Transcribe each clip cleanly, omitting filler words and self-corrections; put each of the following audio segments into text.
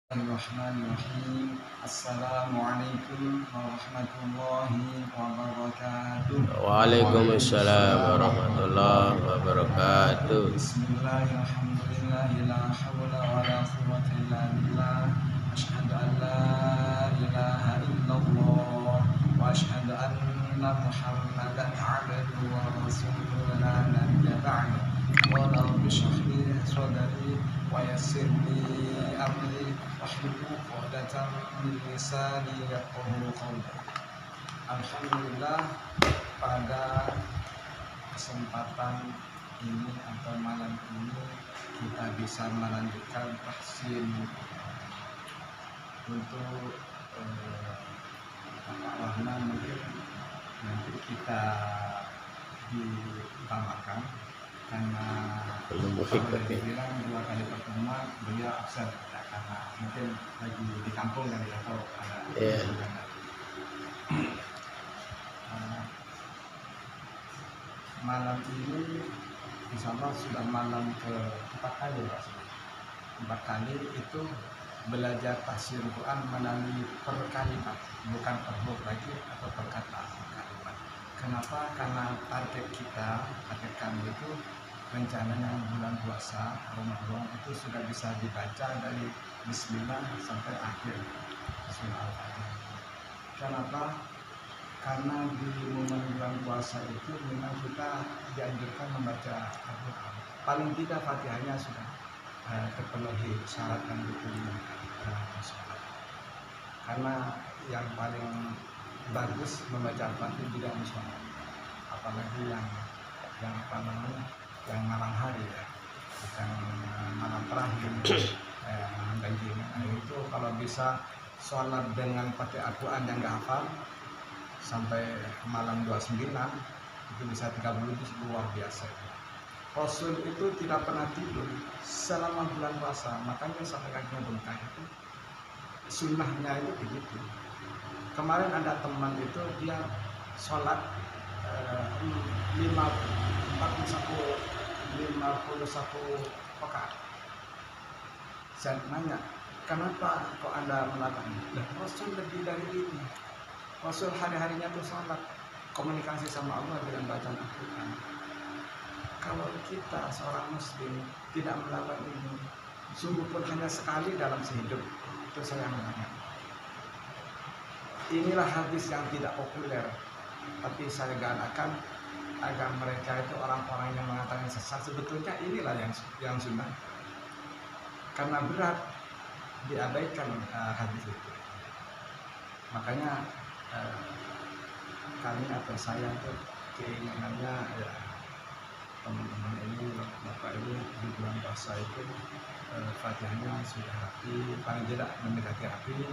Bismillahirrahmanirrahim. Assalamualaikum warahmatullahi wabarakatuh. Waalaikumsalam warahmatullahi wabarakatuh. Bismillahirrahmanirrahim. La hawla wa la quwwata illa billah. Asyhadu an la ilaha illallah wa asyhadu anna Muhammadan abduhu wa rasuluhu la nabiyya ba'da. Wa rabbi shrah li sadri wa yassir li amri wahlul 'uqdatam min lisani yafqahu qawli. Alhamdulillah, pada kesempatan ini atau malam ini kita bisa melanjutkan tahsin untuk Pak Rahman. Mungkin nanti kita ditambahkan karena kalau dibilang 2 kali pertemuan beliau absen karena mungkin lagi di kampung kan ya, atau ada malam ini insyaallah sudah malam ke-4 kali Pak. 4 kali itu belajar tafsir Quran melalui perkalimat, bukan per huruf lagi atau perkataan kalimat. Kenapa? Karena target kami itu rencananya bulan puasa Ramadan itu sudah bisa dibaca dari Bismillah sampai akhir surah Al-Fatihah. Kenapa? Karena di momen bulan puasa itu memang kita dianjurkan membaca Al-Quran. Paling tidak Fatihahnya sudah terpenuhi syarat yang diterima sholat. Karena yang paling bagus membaca Al-Fatihah tidak sholat, apalagi yang yang malam hari ya, bukan malam terakhir malam ganjil. Itu kalau bisa sholat dengan pakai Al-Quran yang nggak hafal sampai malam 29 itu bisa 30 itu luar biasa. Rasul itu tidak pernah tidur selama bulan puasa, makanya sampai kakinya bengkak itu sunnahnya itu begitu. Kemarin ada teman itu dia sholat 51 rakaat. Saya nanya, kenapa kok Anda melakukan ini? Rasul lebih dari ini. Rasul hari-harinya tuh sholat, komunikasi sama Allah dengan bacaan Al-Quran. Kalau kita seorang muslim tidak melakukan ini, sungguh pun hanya sekali dalam sehidup, itu saya menanya. Inilah hadis yang tidak populer, tapi saya galakkan agar mereka itu orang-orang yang mengatakan sesat, sebetulnya inilah yang sunnah. Karena berat diabaikan hadis itu. Makanya kami atau saya itu keinginannya ya, teman-teman ini, bapak ini di bulan puasa itu Fatihahnya sudah rapi, paling tidak mendekati rapi.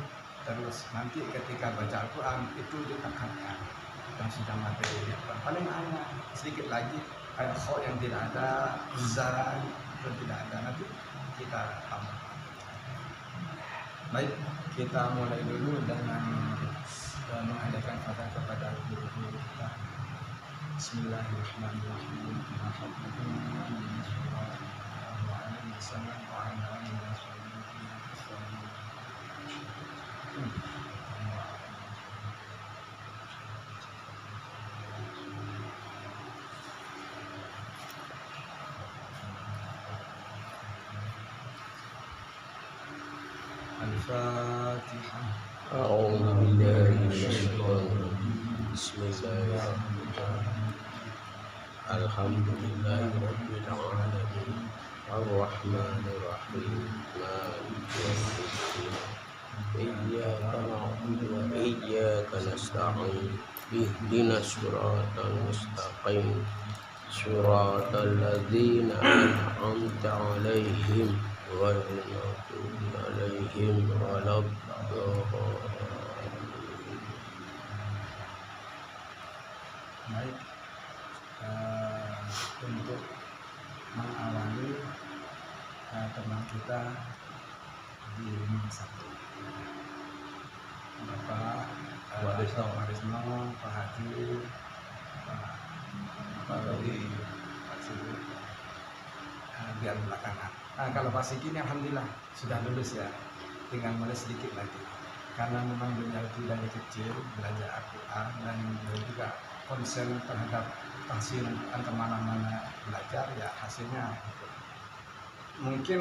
Terus nanti ketika baca Al-Quran itu ditekankan yang sudah materi paling hanya sedikit lagi kayak kho yang tidak ada, za yang tidak ada, nanti kita tambah. Baik, kita mulai dulu dengan mengadakan fatihah kepada guru-guru kita. Bismillahirrahmanirrahim. Al-Fatihah. A'udzu billahi minasyaitonir rajim. Bismillahirrahmanirrahim. Alhamdulillahirabbil alamin. Ar-Rahmanir Rahim. Maliki yaumiddin. Iyyaka na'budu wa iyyaka nasta'in. Ihdinas siratal mustaqim. Siratal ladzina an'amta 'alaihim ghairil maghdubi 'alaihim waladdallin. Baik, untuk mengawali teman kita di rumah sakit, Bapak Warisno, Pak Haji, Pak Rodi, Pak Sigi, biar belakangan. Kalau Pak Sigi ini alhamdulillah sudah lulus ya. tinggal mulai sedikit lagi. Karena memang beliau itu dari kecil belajar Al-Quran dan beliau juga konsen terhadap tafsir kemana-mana belajar, ya hasilnya mungkin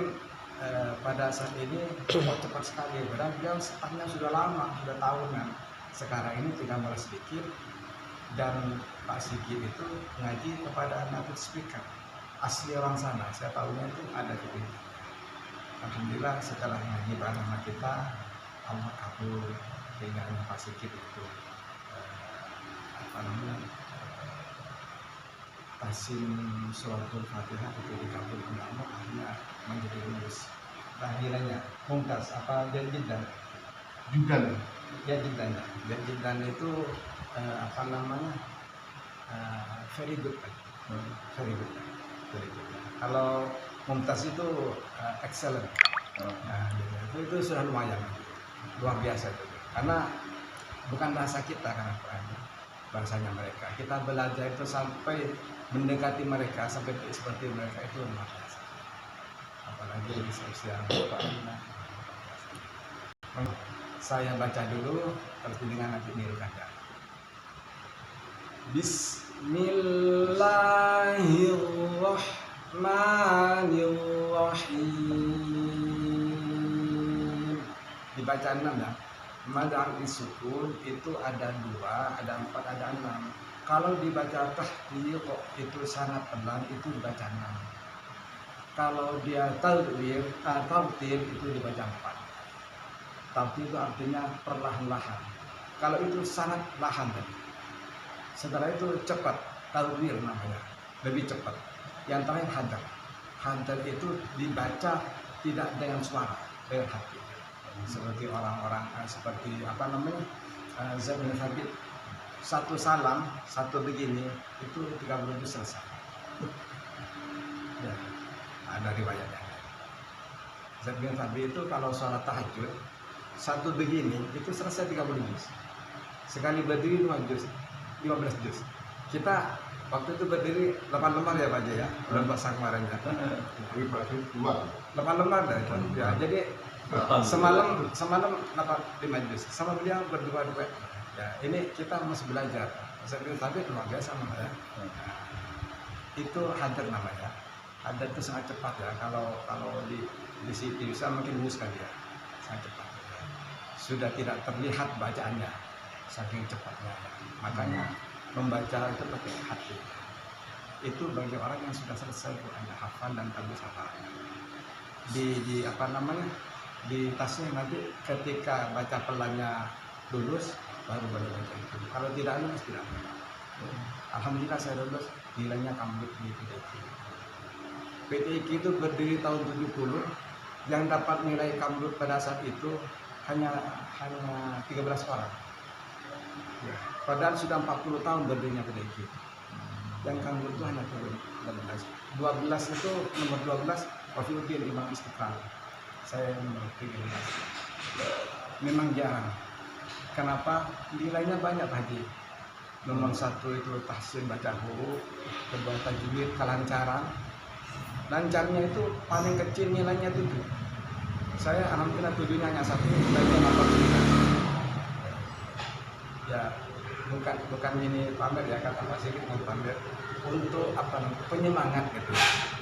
pada saat ini cepat sekali. Padahal beliau startnya sudah lama, sudah tahunan. Sekarang ini tinggal mulai sedikit. Dan Pak Sigit itu ngaji kepada native speaker asli orang sana. Saya tahunya itu ada di sini. Alhamdulillah setelah ngaji bareng sama kita, Allah kabul dengan Pak Sigit itu tasim suratul Fatihah itu dikabulkan Allah, akhirnya menjadi lulus. Akhirnya mungkas apa Jadjidan itu very good. Kalau mumtaz itu excellent. Nah, itu sudah lumayan, luar biasa itu. Karena bukan bahasa kita, karena bahasanya mereka. Kita belajar itu sampai mendekati mereka, sampai seperti mereka, itu luar biasa. Apalagi di sosial media. Saya baca dulu, terus dengan nanti nirukan. Bismillahirrahmanirrahim. Dibaca 6 ya. Madang disukun itu ada 2, ada 4, ada 6. Kalau dibaca tahqiq itu sangat pelan, itu dibaca 6. Kalau dia tawtil itu dibaca 4. Tawtil itu artinya perlahan-lahan. Kalau itu sangat lahan tadi. Setelah itu cepat, tawtil namanya, lebih cepat. Yang terakhir hadar. Hadar itu dibaca tidak dengan suara, dengan hati. Seperti orang-orang seperti Zaid bin Thabit, satu salam, satu begini itu 30 juz selesai. Ya, ada riwayatnya. Zaid bin Thabit itu kalau sholat tahajud satu begini itu selesai 30 juz. Sekali berdiri 5 juz, 15 juz. Kita waktu itu berdiri 8 lembar ya Pak Haji ya, bulan puasa kemarin ya. 8 lembar dah itu. Ya, jadi semalam 5 juz sama beliau berdua. Ya, ini kita masih belajar. Saya tapi luar biasa namanya. Itu hadar namanya. Hadar itu sangat cepat ya. Kalau di sini bisa mungkin lulus kali ya. Sangat cepat. Sudah tidak terlihat bacaannya saking cepatnya. Makanya membaca itu pakai hati. Itu bagi orang yang sudah selesai Qurannya, hafal dan tahu hafalannya. Di tasnya nanti ketika baca pelannya lulus baru boleh baca itu. Kalau tidak lulus tidak boleh. Alhamdulillah saya lulus, nilainya kambuh di PTIQ. PTIQ itu berdiri tahun 70, yang dapat nilai kambuh pada saat itu hanya 13 orang. Ya, padahal sudah 40 tahun berdirinya PTIQ. Yang kambuh itu hanya 12. 12 itu nomor 12 Wafiuddin Imam Istiqlal. Saya nomor 13. Memang jarang. Kenapa? Nilainya banyak Pak Haji. Nomor 1 itu tahsin baca huruf, kedua tajwid, kelancaran. Lancarnya itu paling kecil nilainya 7. Saya alhamdulillah 7-nya hanya 1, nilainya 8. Ya, bukan ini pamer ya, kata Pak Sigit mau pamer. Untuk penyemangat gitu.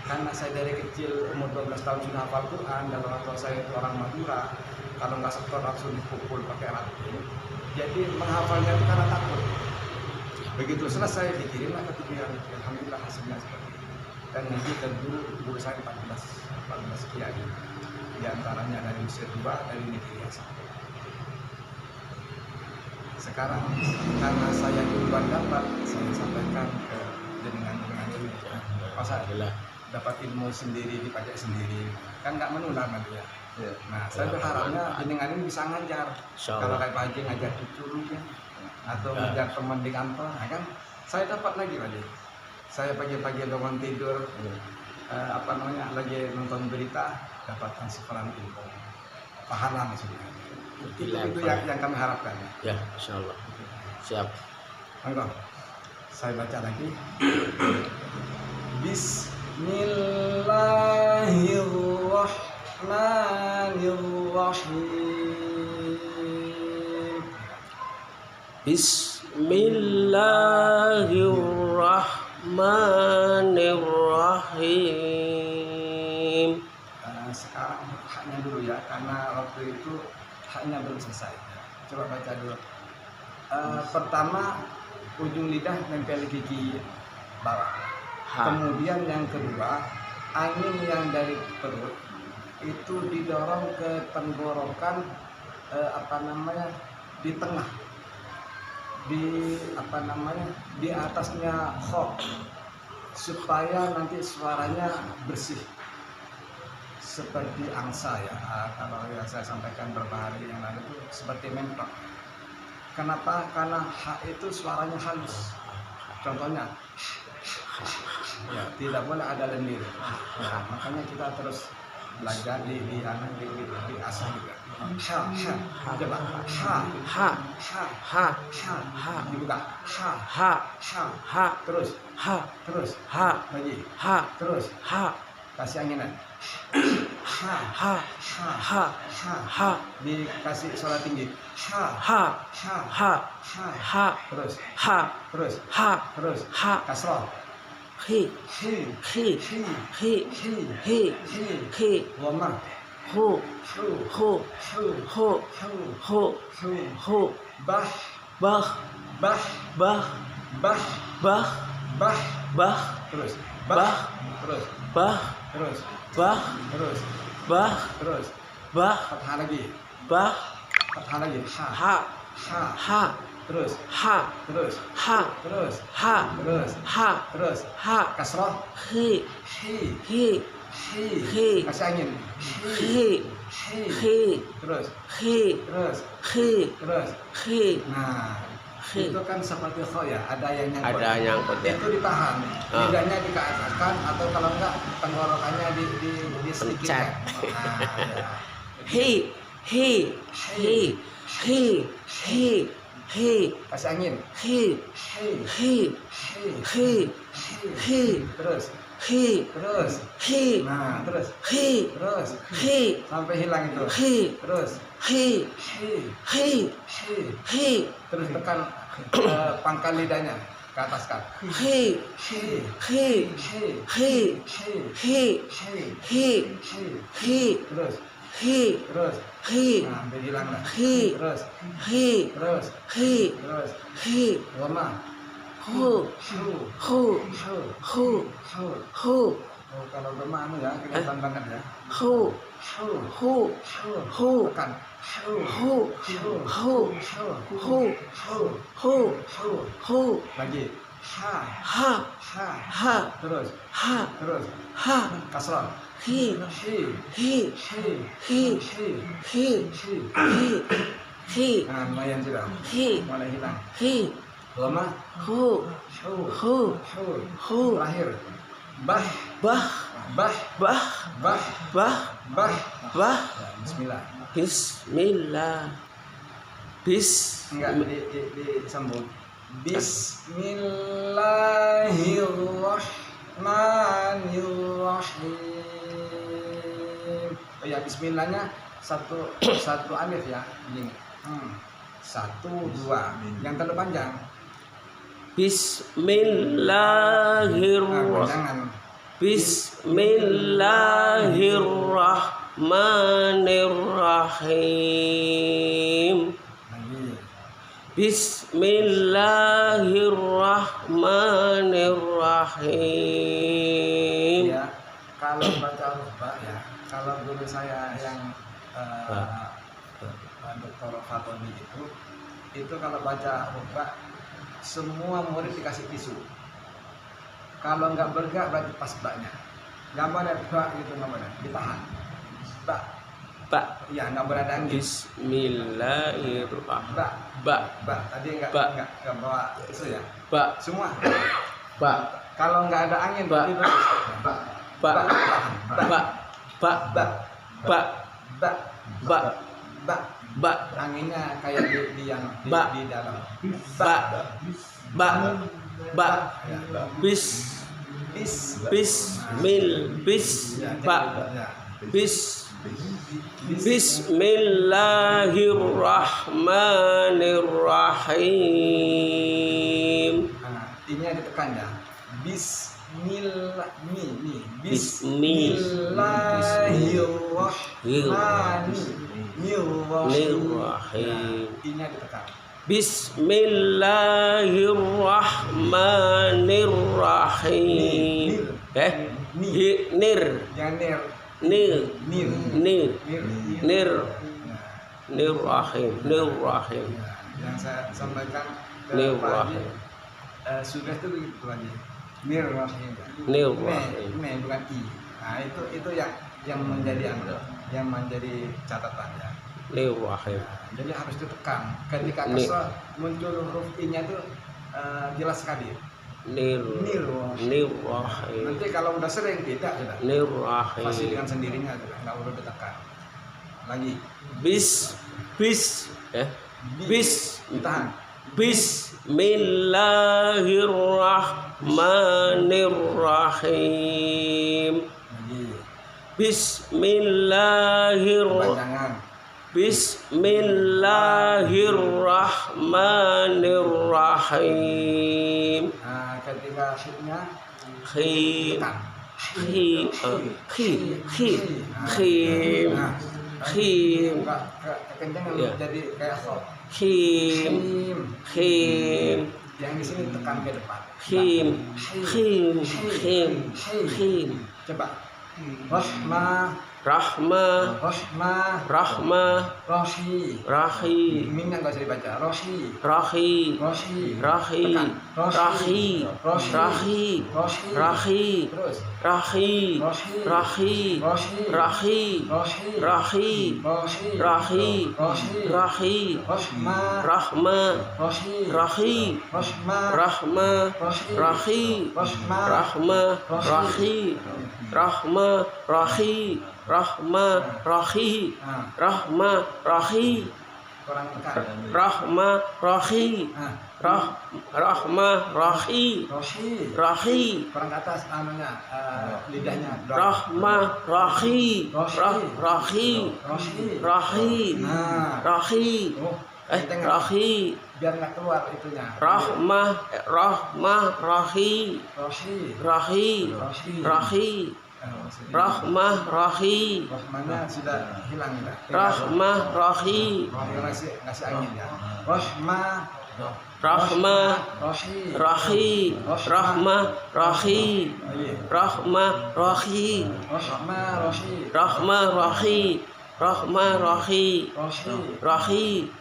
Karena saya dari kecil umur 12 tahun sudah hafal Quran dan orang tua saya itu orang Madura, kalau nggak setor langsung dipukul pakai ranting. Jadi menghafalnya itu karena takut. Begitu selesai dikirimlah ke tujuan. Alhamdulillah hasilnya seperti itu. Dan ngaji ke guru saya 14 kiai. Di antaranya dari Mesir 2, dari Nigeria 1. Sekarang karena saya duluan dapat, saya sampaikan ke dengan ini. Masa dapat ilmu sendiri, dipakai sendiri, kan nggak menular nanti ya. Nah, saya berharapnya dengan ini bisa ngajar. Kalau kayak Pak Haji ngajar cucu mungkin, atau ngajar teman di kantor, nah kan saya dapat lagi Pak Haji. Saya pagi-pagi bangun tidur, lagi nonton berita, dapat transferan ilmu, pahala maksudnya. Itu yang kami harapkan. Ya, insya Allah. Siap. Monggo. Saya baca lagi. Bismillahirrahmanirrahim. Bismillahirrahmanirrahim. Bismillahirrahmanirrahim. Sekarang haknya dulu ya, karena waktu itu haknya belum selesai. Coba baca dulu. Pertama, ujung lidah nempel gigi bawah. Kemudian yang kedua, angin yang dari perut itu didorong ke tenggorokan, di tengah, di atasnya kho, supaya nanti suaranya bersih seperti angsa ya. Kalau yang saya sampaikan beberapa hari yang lalu itu seperti mentok. Kenapa? Karena H itu suaranya halus. Contohnya, ya, tidak boleh ada lendir. Ya, makanya kita terus belajar di asah juga. Coba dibuka. Terus lagi, terus kasih anginan. Dikasih suara tinggi. Terus kasroh. Dhamma. Terus fathah lagi. Terus kasroh. Kasih angin. Terus. Nah, itu kan seperti kho ya, ada yang nyangkut. Itu ditahan, lidahnya dikeasakan, atau kalau enggak tenggorokannya di sedikit. Kasih angin. Terus. Nah, terus sampai hilang itu. Terus tekan pangkal lidahnya ke atas kan. Terus nah, sampai hilang lah. Terus lama. Kalau bermanu ya kelihatan banget ya. Tekan. Lagi. Terus kasroh. Nah, lumayan sudah. Mulai hilang. Lama. Terakhir. Bismillah. Enggak disambung. Bismillahirrahmanirrahim. Oh ya, bismillahnya satu alif ya. Ini. 1, 2. Yang terlalu panjang. Bismillahirrahmanirrahim. Bismillahirrahmanirrahim. Ya, kalau baca huruf ya, kalau guru saya yang Dr. Fatoni itu kalau baca huruf semua murid dikasih tisu. Kalau nggak bergerak berarti pas baknya. Gambarnya bak gitu namanya, ditahan. Bak. Ya, nggak berada angin. Bismillahirrahmanirrahim. Bak. Tadi nggak bawa tisu ya. Bak. Semua. Bak. Kalau nggak ada angin berarti terus. Bak. Anginnya kayak di dalam. Bismillahirrahmanirrahim. Ini ditekan ya. Bismillahirrahmanirrahim. Ini ditekan. Bismillahirrahmanirrahim. Nir. Jangan Nir. nir. Nirrahim. Nirrahim. Yang saya sampaikan ke Nirrahim. sudah itu begitu aja. Nirrahim. Nirrahim. Bukan i. Nah itu yang menjadi catatannya. Nirrahim. Jadi harus ditekan. Ketika kasrah muncul huruf i-nya itu jelas sekali. Nirrahim. Nanti kalau udah sering tidak sudah. Nirrahim. Pasti dengan sendirinya sudah, nggak perlu ditekan. Lagi. Ditahan. Bismillahirrahmanirrahim. Lagi. Bismillahirrahmanirrahim. Bismillahirrahmanirrahim. Nah, ketika hidnya Khim. tekan. Khim. Kekencangan Ya. jadi kayak kho. Khim. Yang di sini tekan ke depan. Khim. Coba. Rahma. Rohi. Mimnya nggak usah dibaca. Rohi. Kurang tekan. Rohi. Kurang ke atas lidahnya. Biar nggak keluar itunya. Rahmanya sudah hilang ya. Rohi ngasih angin ya.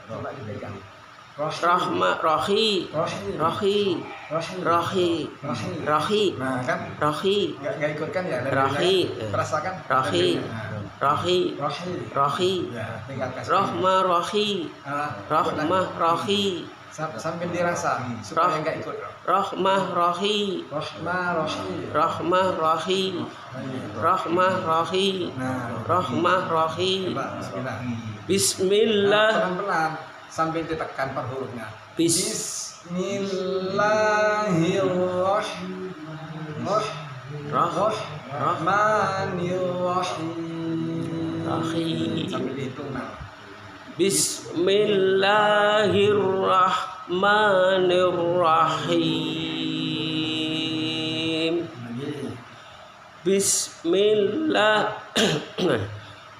Coba dipegang. Nah kan nggak ikut kan ya. Perasakan. Ya, tinggal kasih. Sambil dirasa supaya nggak ikut. Bismillah. Pelan-pelan sambil ditekan per hurufnya. Bismillahirrahmanirrahim. Sambil dihitung. Bismillahirrahmanirrahim.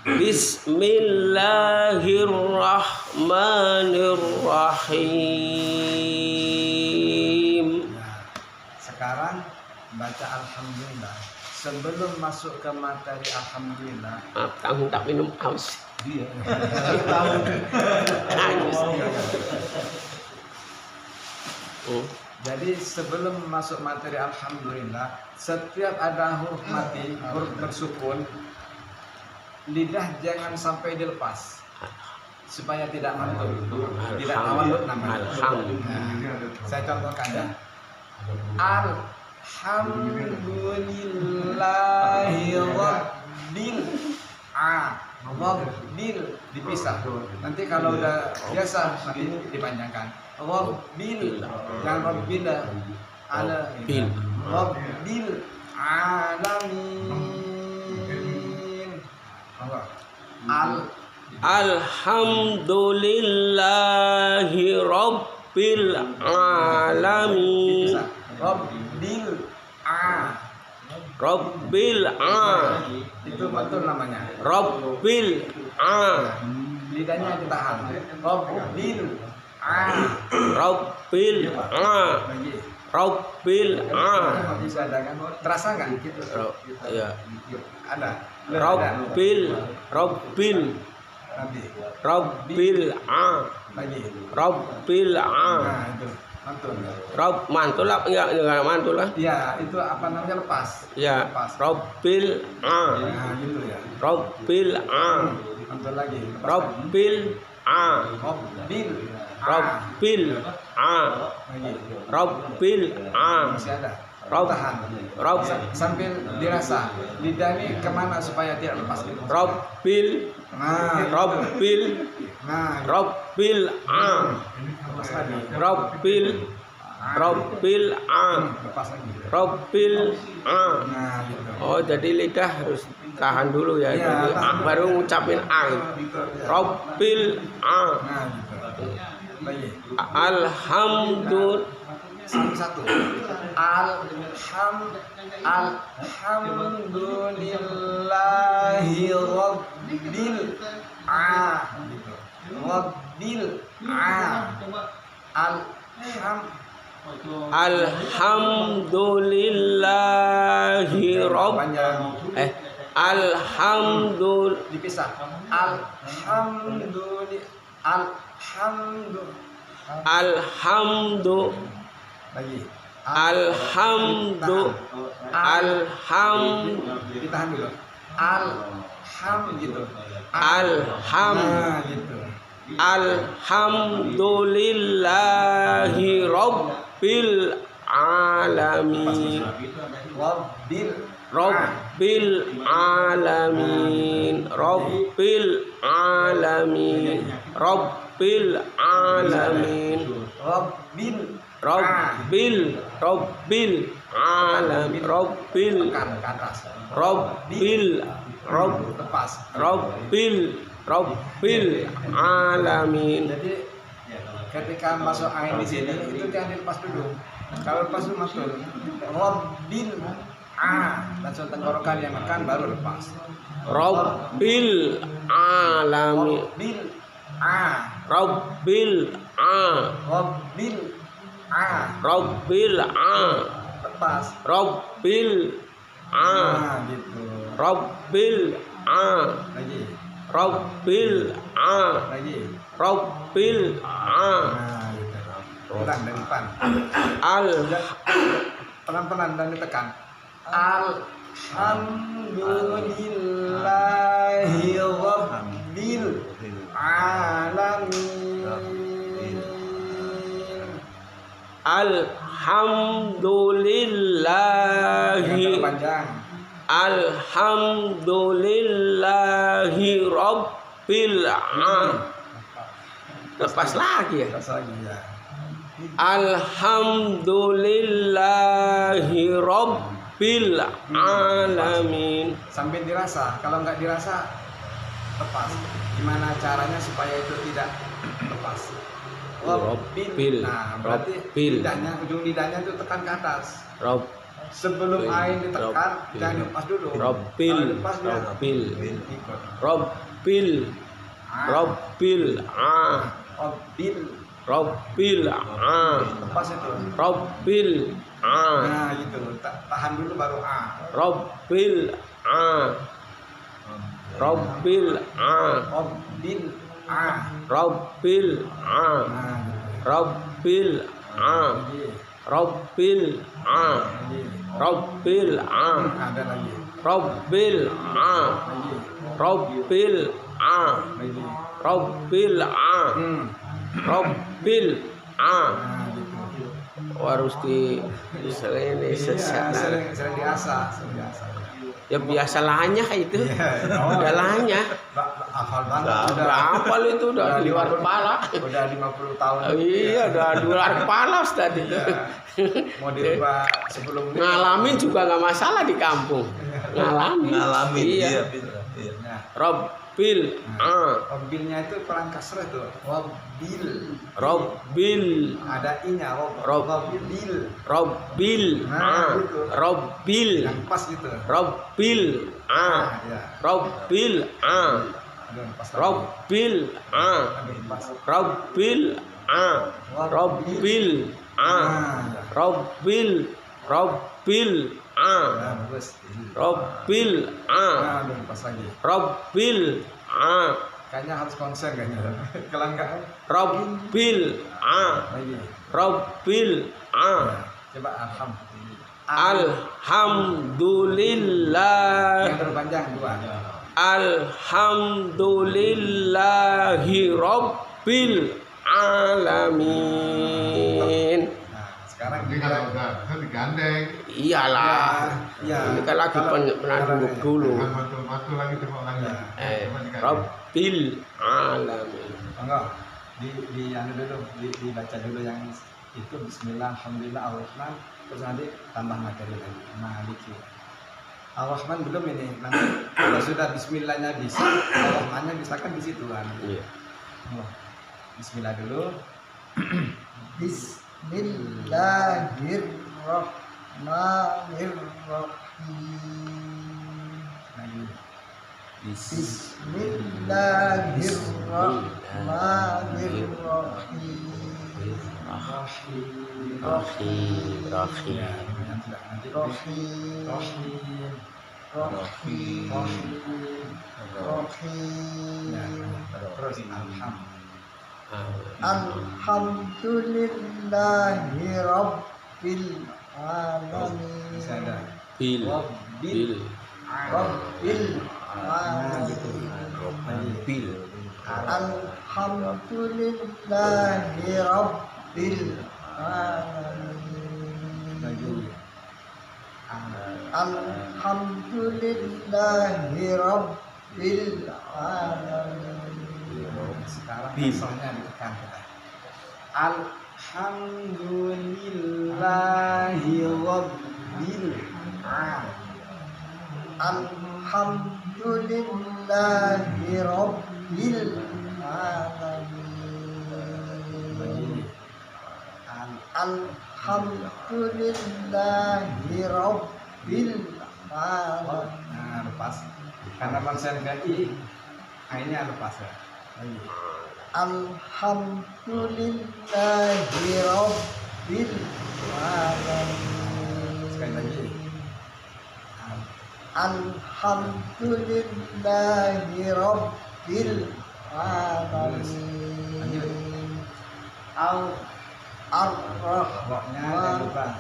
Bismillahirrahmanirrahim. Sekarang baca alhamdulillah. Sebelum masuk ke materi alhamdulillah. Kamu tak minum aus. Iya. Jadi sebelum masuk materi alhamdulillah, setiap ada huruf mati, huruf bersukun, lidah jangan sampai dilepas supaya tidak mantul, tidak tawadud namanya. Saya contohkan ya. Alhamdulillahi rabbil rabbil dipisah. Nanti kalau udah biasa nanti dipanjangkan. Rabbil jangan rabbil ala rabbil alamin. Alhamdulillahi Rabbil Alamin. Rabbil Itu betul namanya. Rabbil Lidahnya ditahan. Rabbil Rabbil Bisa ada kan? Terasa nggak? Gitu. Ya. Ada. Rabbil Nanti. Rabbil Lagi. Rabbil Nah itu mantul. mantul lah, enggak mantul lah. Iya, itu apa namanya, lepas. Ya, Lepas. Rabbil Nah gitu ya. Rabbil Mantul lagi. Lepas Rabbil lagi. Rabbil Lagi. Rabbil Masih ada. Rabb. Tahan. Sambil dirasa. Lidah ini kemana supaya tidak lepas? Rabbil Nah. Rabbil Nah. Rabbil Lepas lagi. Rabbil Rabbil Lepas lagi. Rabbil Nah gitu. Oh, jadi lidah harus tahan dulu ya. Iya, Jadi tahan dulu. baru ngucapin Gitu, ya. Rabbil Nah gitu. Lagi. Alhamdulillah. Satu. Alhamdulillahi Rabbil gitu. Rabbil Alhamdulillahi Rabb. Panjang. Alhamdulillah. Dipisah. Alhamdulillah. Lagi. Ditahan dulu. Gitu. Nah, gitu. Alhamdulillahi Rabbil Alamin. Rabbil Alamin. Rabbil Alamin. Rabbil Alamin. Rabbil Alamin. Rabbil Tekan ke atas. Lepas. Rabbil Alamin. Jadi ketika masuk angin di sini itu jangan dilepas dulu. Kalau lepas dulu masuk. Rabbil langsung tenggorokan yang makan baru lepas. Rabbil Alamin. Rabbil Lepas. Rabbil Nah, gitu. Rabbil Lagi. Rabbil Lagi. Rabbil Nah, gitu. Ulang dari depan. Pelan-pelan dan ditekan. Alhamdulillahi Rabbil Alamin. Alhamdulillahi Panjang. Alhamdulillahi Rabbil Lepas lagi ya. Lepas lagi ya. Alhamdulillahi Rabbil Alamin. Sambil dirasa. Kalau nggak dirasa, lepas. Gimana caranya supaya itu tidak lepas? Rabbil. Nah, berarti lidahnya, ujung lidahnya itu tekan ke atas. Sebelum air ditekan, jangan dilepas dulu. Rabbil. Kalau dilepas dia Rabbil. ikut. Rabbil. Rabbil Rabbil Lepas itu. Rabbil Nah, gitu. Tahan dulu baru Rabbil Rabbil Rabbil Rabbil Nah, gitu. Rabbil Lagi. Rabbil Lagi. Rabbil Ada lagi. Rabbil Lagi. Rabbil Lagi. Rabbil Rabbil Nah, gitu. harus di sering Iya, sesat. sering diasah, sering diasah. Ya biasa lanya itu. Iya. Udah lanya. Hafal banget. Berapa itu udah di luar kepala. Udah 50 tahun. Iya, udah di luar kepala Ustaz itu. Mau dirubah sebelum ini. Ngalamin juga nggak masalah di kampung. Ngalamin. Ngalamin Iya. iya. Nah, Rob Robbil. Robbilnya itu kurang kasrah tuh. Robbil. Robbil. Ada i-nya. Robbil. Robbil. Gitu. Robbil. Yang pas gitu. Robbil. Ya. Robbil. Aduh, pas lagi. Robbil. Aduh, pas. Robbil. Robbil. Robbil. Robbil. Nah, bagus. Robbil. Aduh, pas lagi. Robbil. Kayaknya harus konsen kayaknya. Kalau enggak Robbil. lagi. Robbil. Coba alhamdulillah. Alhamdulillah. Yang terpanjang dua. Alhamdulillahi Rabbil Alamin. Nah, sekarang Ini kalau udah digandeng, Iyalah. Ya. Ini kan lagi pernah dulu. jangan mantul-mantul lagi coba lagi. Ya. Coba digandeng. Rabbil Alamin. Enggak. Di yang dulu dibaca dulu yang itu bismillah alhamdulillah ar-rahman terus nanti tambah materi lagi maliki. Ar-Rahman belum ini. Nanti kalau sudah bismillahnya bisa, ar-Rahmannya bisa kan di situ kan. Iya. Bismillah dulu. Bismillahirrahmanirrahim. Bismillahirrahmanirrahim. Rahim. Nanti Rahim. Rahim. Rahim. Ya, terus Alhamdulillahi Rabbil Alamin. Bisa ada. Bil. Bil. Rabbil Alamin. Bil. Alhamdulillahi Rabbil Alamin. Lagi. Alhamdulillahi Rabbil Alamin. Sekarang Bim. soalnya ditekan kita. Alhamdulillahi Rabbil Alhamdulillahi Rabbil Alamin. Alhamdulillahi Rabbil Alamin. Nah, lepas. Karena konsen ke I, A-nya lepas ya. Lagi. Alhamdulillahi Rabbil Alamin. Sekali lagi. Alhamdulillahi Rabbil Alamin. Roknya jangan lupa.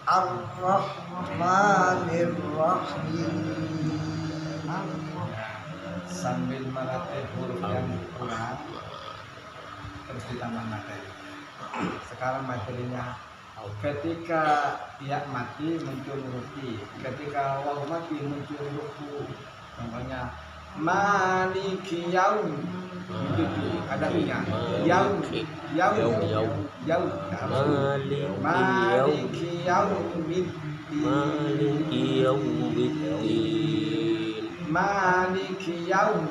Ar-Rahmanir-Rahim. Sambil melatih huruf yang kurang terus ditambah materi. Sekarang materinya ketika ya mati muncul huruf I, ketika waw mati muncul huruf U. Contohnya maliki yaum, ada I-nya. Yaum. Maliki yaumiddin. Maliki yaum.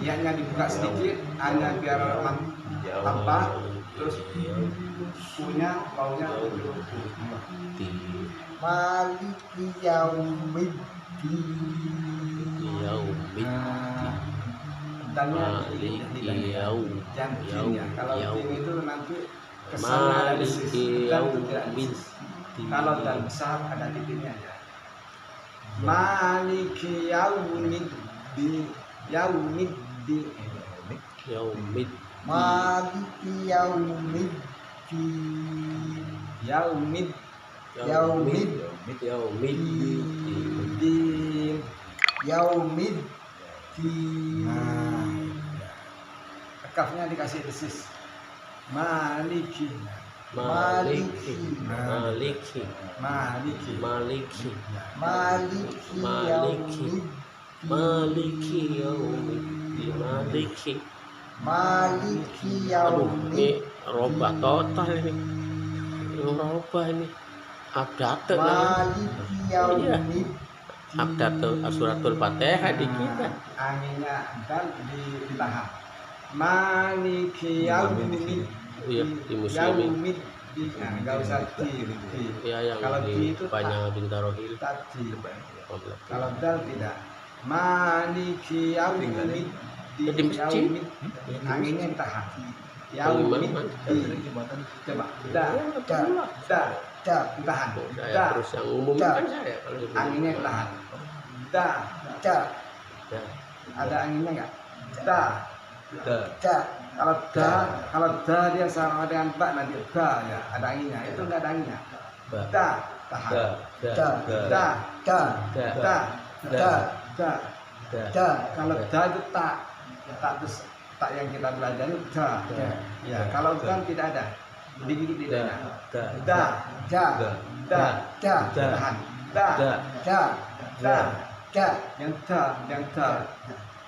Iya-nya dibuka sedikit hanya biar tanpa terus punya baunya Maliki Yaumiddin. dannya janjinya kalau tin itu nanti kesana ada titik dan tidak titik. Kalau dan besar ada titiknya ya. Maliki yaumiddin. Yaumiddin. Maliki Yaumiddin. Yaumiddin. Nah, kafnya dikasih desis. Maliki. Maliki Maliki Yaumiddin. Maliki. Maliki Aduh, yaumid. ini robah total ini. Robah ini. Abdate namanya. Maliki yaumid. Abdate suratul Fatihah di kita. Anginnya dal ditahan. Maliki yaumid. Iya, di muslimin. Yaumid. Nah, enggak usah di. Ya yang Kalau di di itu banyak bintarohil. tadi. Komplek. Kalau dal tidak. Maliki yaumid. Di masjid. Yaumid. Anginnya ditahan. Yaumid. Yaumid. Coba. Da. Da. Da. Da. Ditahan. Saya Da. terus yang umum Da. kan saya kalau di Anginnya ditahan. Da. Da. Da. Ada anginnya enggak? Da. Da. Kalau da dia sama dengan ba nanti da ya ada anginnya. Itu enggak ada anginnya. Ba. Da. Tahan. Da. Da. Da. Da. Da. Da. Da. Da. Da. Da. Kalau da itu tak. Tak terus tak yang kita belajar itu da. Da. Ya, kalau kan tidak ada. Digigit lidahnya. Da. Da. Da. Da. Da. Tahan. Da. Da. Da. Da. Da. Yang da.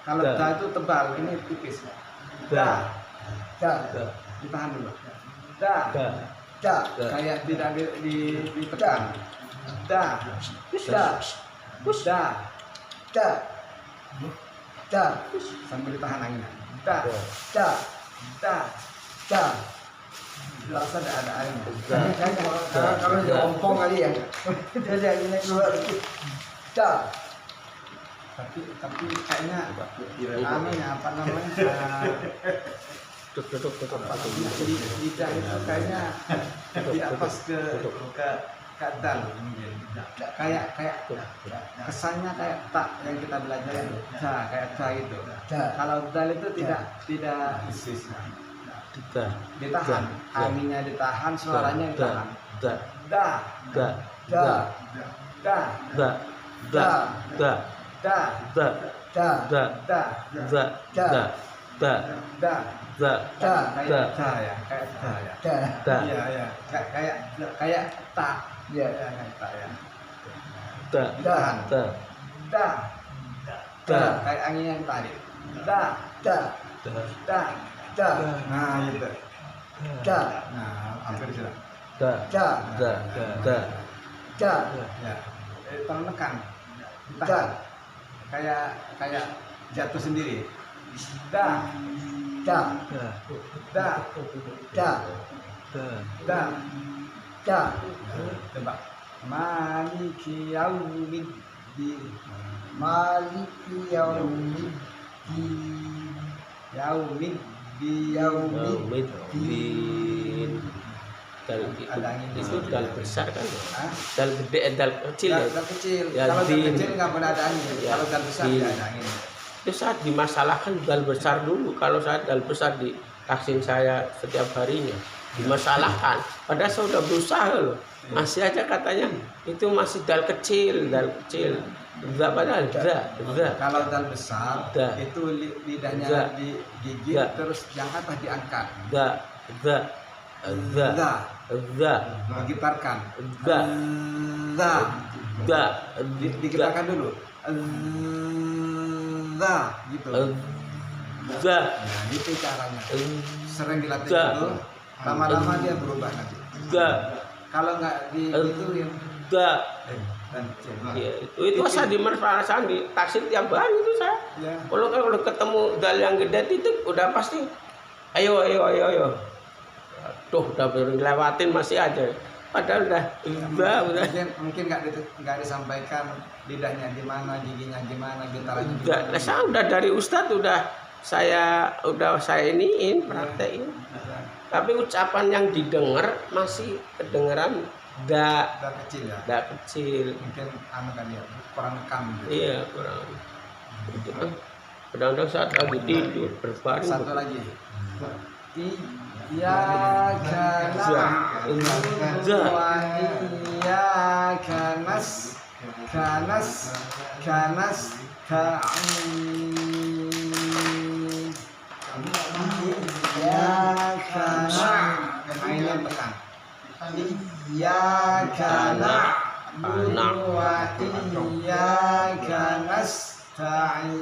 Kalau Da. da itu tebal, ini tipis. Da. Da. Ditahan dulu. Da. Da. Da. Da. Kayak tidak ditekan. Da. Da. Da. Da. Da. Sambil ditahan anginnya. Da. Da. Da. Da. Rasa ada airnya. Da. Kalau dia ompong kali ya. Jadi ini keluar. Da. Tapi kayaknya apa namanya? Tutup. Lidah itu kayaknya tidak pas ke dal mungkin. Kayak kesannya kayak tak yang kita belajar itu. Da, kayak da itu. Da. Kalau dal itu tidak Da. ditahan, anginnya ditahan, suaranya ditahan. Da. Da, Da. Da. da, Da. Da. Da. da, Da. Da. Da. da, Da. Da. Da. da. Da. Da. Kayak da ya, kayak da ya. Da. Da. Iya, iya. Kayak tak. Ya. Ya, kayak tak ya. Da. Ditahan. Da. Da. Da. Kayak angin yang tadi. Da, Da. da. Da. Nah, gitu. Da. Nah, hampir sudah. Da. Da. Da. Da. Da. Ya. Tolong tekan. Da. Ditahan. Kayak jatuh sendiri. Da, Da. Da. da, Da. Da. da. Da. Coba. Maliki yaumiddin. Maliki yaumid. Yaumiddin. Yaumiddin. Dal Ada angin itu dal besar kan? Hah? Dal gede, dal kecil ya. Dal kecil. Ya, Kalau dal din. kecil nggak pernah ada angin. Ya, Kalau dal besar din. tidak ada angin. Itu saat dimasalahkan dal besar dulu. Kalau saya dal besar di taksin saya setiap harinya dimasalahkan. Padahal saya sudah berusaha loh. Masih aja katanya itu masih dal kecil. Padahal da. Kalau dal besar Da. itu lidahnya Da. digigit Da. terus yang atas diangkat. Da. Da. Digitarkan. Da. Da. Da. Digitarkan dulu. Da. Gitu. Da. Nah, gitu caranya. Sering dilatih Da. dulu. Lama-lama dia berubah nanti. Da. Kalau nggak digituin Da. dan Ya, itu saya di perasaan di taksi tiap hari itu saya. ya. Kalau ketemu dal yang gede itu udah pasti ayo. Tuh udah lewatin masih aja. Padahal udah Mungkin nggak disampaikan lidahnya di mana, giginya gimana, getarannya udah. gimana. Saya udah dari ustadz saya iniin praktekin. Tapi ucapan yang didengar masih kedengeran da kecil ya. da kecil. Mungkin kan ya kurang rekam gitu. Iya kurang. Itu kan kadang-kadang saat lagi tidur berbaring. Satu lagi. Iyyaka na'budu wa iyyaka nasta'in. Iyyaka na'budu tekan. Iyyaka na'budu wa iyyaka nasta'in.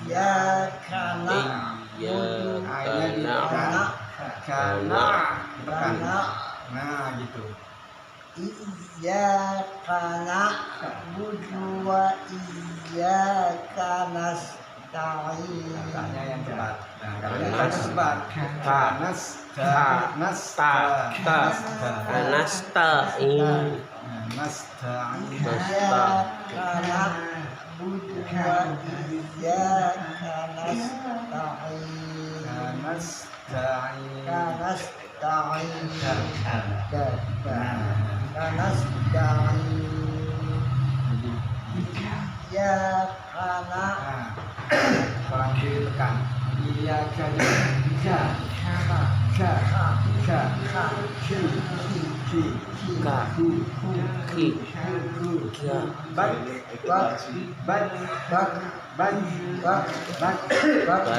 iyyaka Akhirnya di na'budu kana tekan. kana Nah gitu. iyyaka na'budu wa iyyaka nasta'in. Katanya yang cepat. Nah, kalau Nas. kita cepat. Kanas nasta'in nasta'in. Iyyaka na'budu wa iyyaka nasta'in. Nasta'in. Nasta'in. Nah, Nasta'in. jadi Iyyaka nah, orang kiri tekan. Iya ka ki ka ki ka bak bak bak bak bak bak bak bat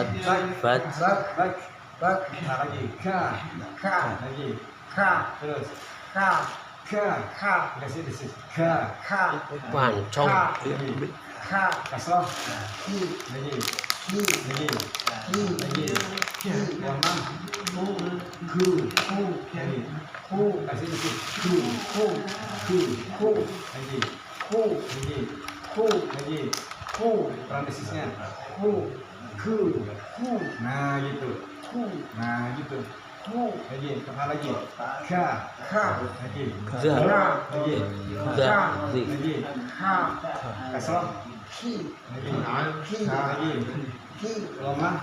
bat bak bak. bak Nah, lagi ka ka lagi ka terus ka ka ka kasih di sini ka ka pancong lagi ka kasroh ki lagi ki lagi ki lagi ki lamang ku ku ku lagi ku kasih di sini ku ku ku lagi ku lagi ku lagi ku transisinya ku ku ku nah gitu ku nah gitu ku lagi kepala lagi ka ka lagi za lagi za zi lagi ka kasroh ki lagi ki lagi ki lamang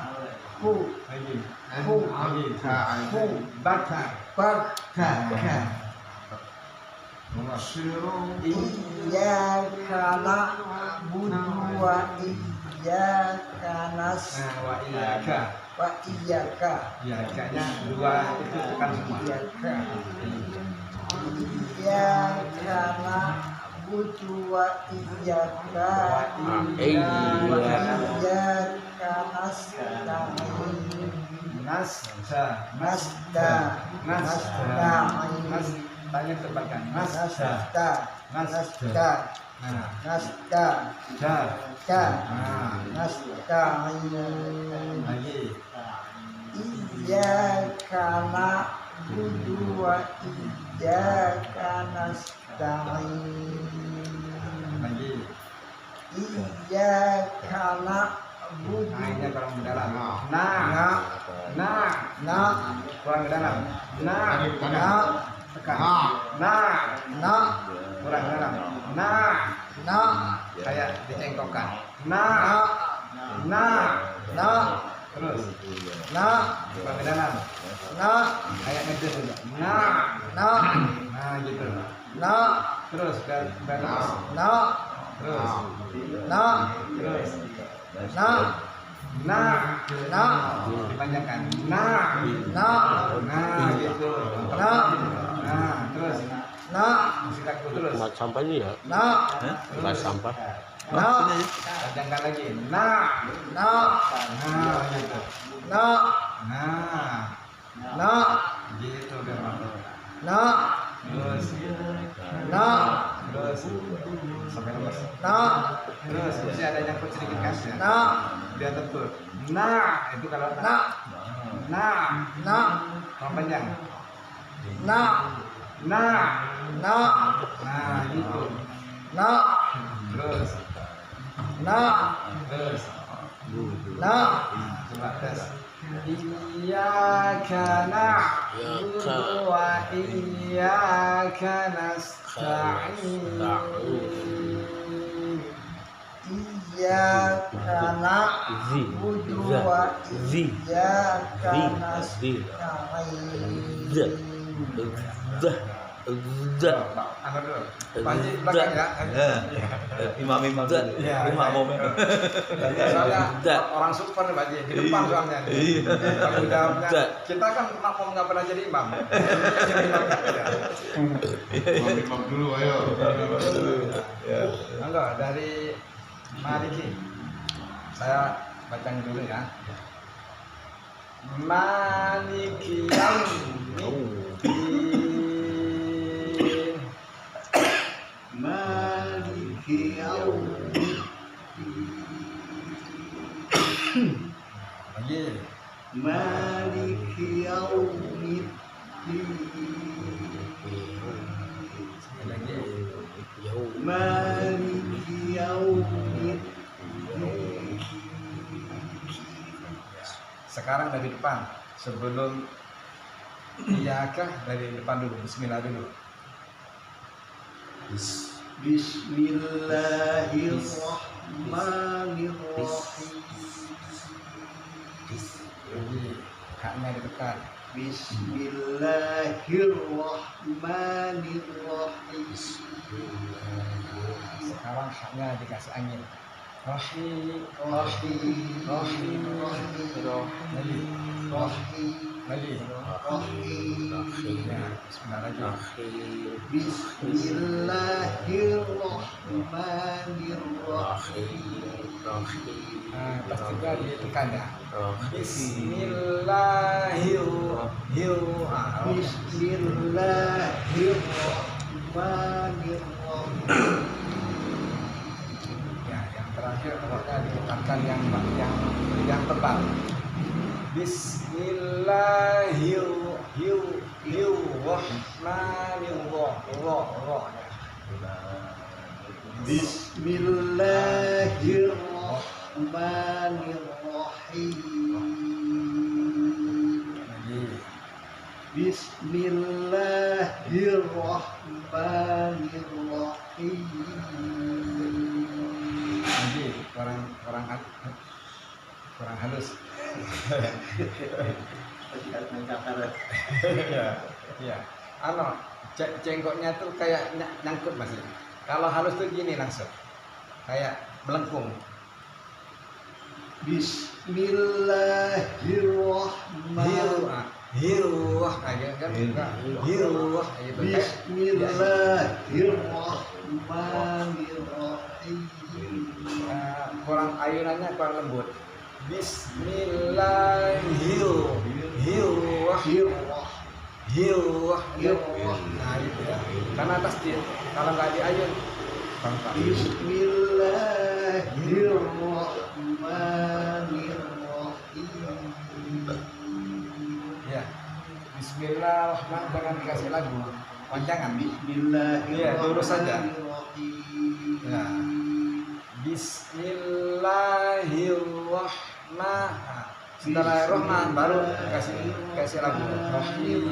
ku lagi ku lagi ku bak bak ka iyyaka na'budu wa iyyaka nah wa iyyaka wa iyyaka ya kayaknya dua itu tekan semua iyyaka iyyaka na'budu wa iyyaka wa iyyaka nasta'in. nasta Nasta'in. tanya terbakar nasta Nasta nah nasta da ka nah nasta'in. lagi Iyyaka na'budu wa iyyaka nasta'in. lagi Iyyaka na'budu nah ini kurang mendalam na na kurang dalam na tekan na kurang dalam na kayak dicengkokkan na terus na kurang dalam na kayak ngedes juga na nah gitu na terus balance na terus na terus na na dipanjangkan na gitu terus na musik aku terus tempat sampah ini ya na tempat sampah na panjangkan lagi na gitu na gitu biar na terus terus sampai lepas terus masih ada nyangkut sedikit kan ya? na Dia tebel itu kalau kalau panjang gitu terus coba tes iyyaka na'budu wa iyyaka nasta'in iyyaka na'budu wa iyyaka nasta'in. angkat dulu panji belakang ya Imam ya, soalnya orang super nih Pak Haji, di depan soalnya tanggung jawabnya kita kan makmum nggak pernah jadi imam jadi imam aja. Imam dulu ayo. Enggak, dari Maliki saya bacain dulu ya. Maliki Maliki yaumiddin. Lagi. Maliki yaumiddin. Sekali lagi. Maliki yaumiddin. Sekarang dari depan. Sebelum iyakah dari depan dulu. Bismillah dulu. Bismillahirrahmanirrahim. Jadi haknya ditekan. Bismillahirrahmanirrahim. Sekarang haknya dikasih angin. Rahim. Rahim. Rahim. Lagi. Rahim. Lagi. Rahim. Ya, bismillah lagi. Bismillahirrahmanirrahim. Pas juga ditekan ya. Bismillahirrahmanirrahim. Bismillahirrahmanirrahim. Ya, yang terakhir roknya ditekankan yang tebal. Bismillahirrahmanirrahim. Bismillahirrahmanirrahim. Bismillahirrahmanirrahim. Lagi kurang halus. Ya. Cengkoknya tuh kayak nyangkut masih. Kalau halus tuh gini langsung. Kayak melengkung. Bismillahirrahmanirrahim. Hiruah aja kan. Hiruah gitu. Bismillahirrahmanirrahim. Kurang ayunannya kurang lembut. Bismillahirrahmanirrahim. Nah itu ya. Karena atas dia. Kalau nggak diayun, bangkang. Ya. Bismillahirrahmanirrahim. Jangan dikasih lagu. Panjangan. Iya, lurus saja. Ya. Bismillahirrahmanirrahim. Setelah Rahman baru kasih lagu. Rahim.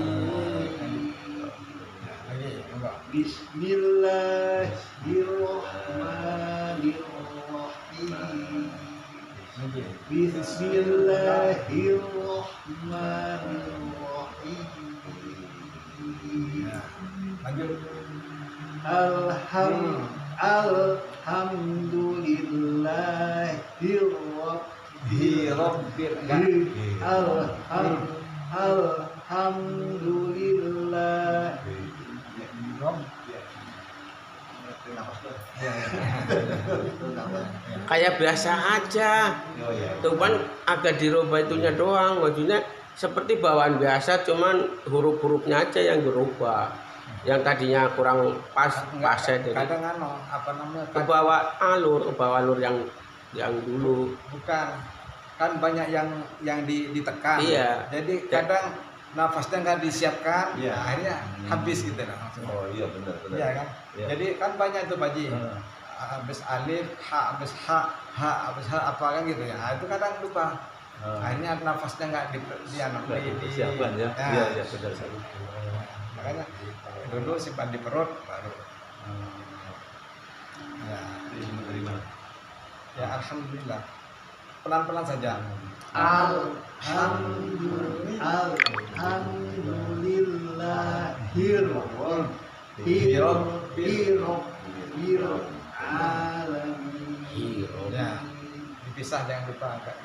Lagi, enggak. Bismillahirrahmanirrahim. Lagi. Bismillahirrahmanirrahim. Ya. Lanjut. Rabbil Alhamdulillah. Kayak biasa aja. Tuh kan agak dirubah itunya doang, maksudnya seperti bawaan biasa, cuman huruf-hurufnya aja yang dirubah. Yang tadinya kurang pas jadi Kadang apa namanya? ke bawah alur yang dulu. Bukan. Kan banyak yang ditekan. Iya. Jadi kadang nafasnya nggak disiapkan, Iya. akhirnya habis gitu lah langsung. Oh iya benar. Iya kan? Iya. Jadi kan banyak tuh Pak Ji. Habis alif, habis habis apa kan gitu ya. Nah, itu kadang lupa. Akhirnya nafasnya nggak Siapkan ya. Iya benar sekali. Makanya dulu simpan di perut baru. Ya, Terima. ya alhamdulillah. Pelan-pelan saja. Ya, dipisah jangan lupa agak.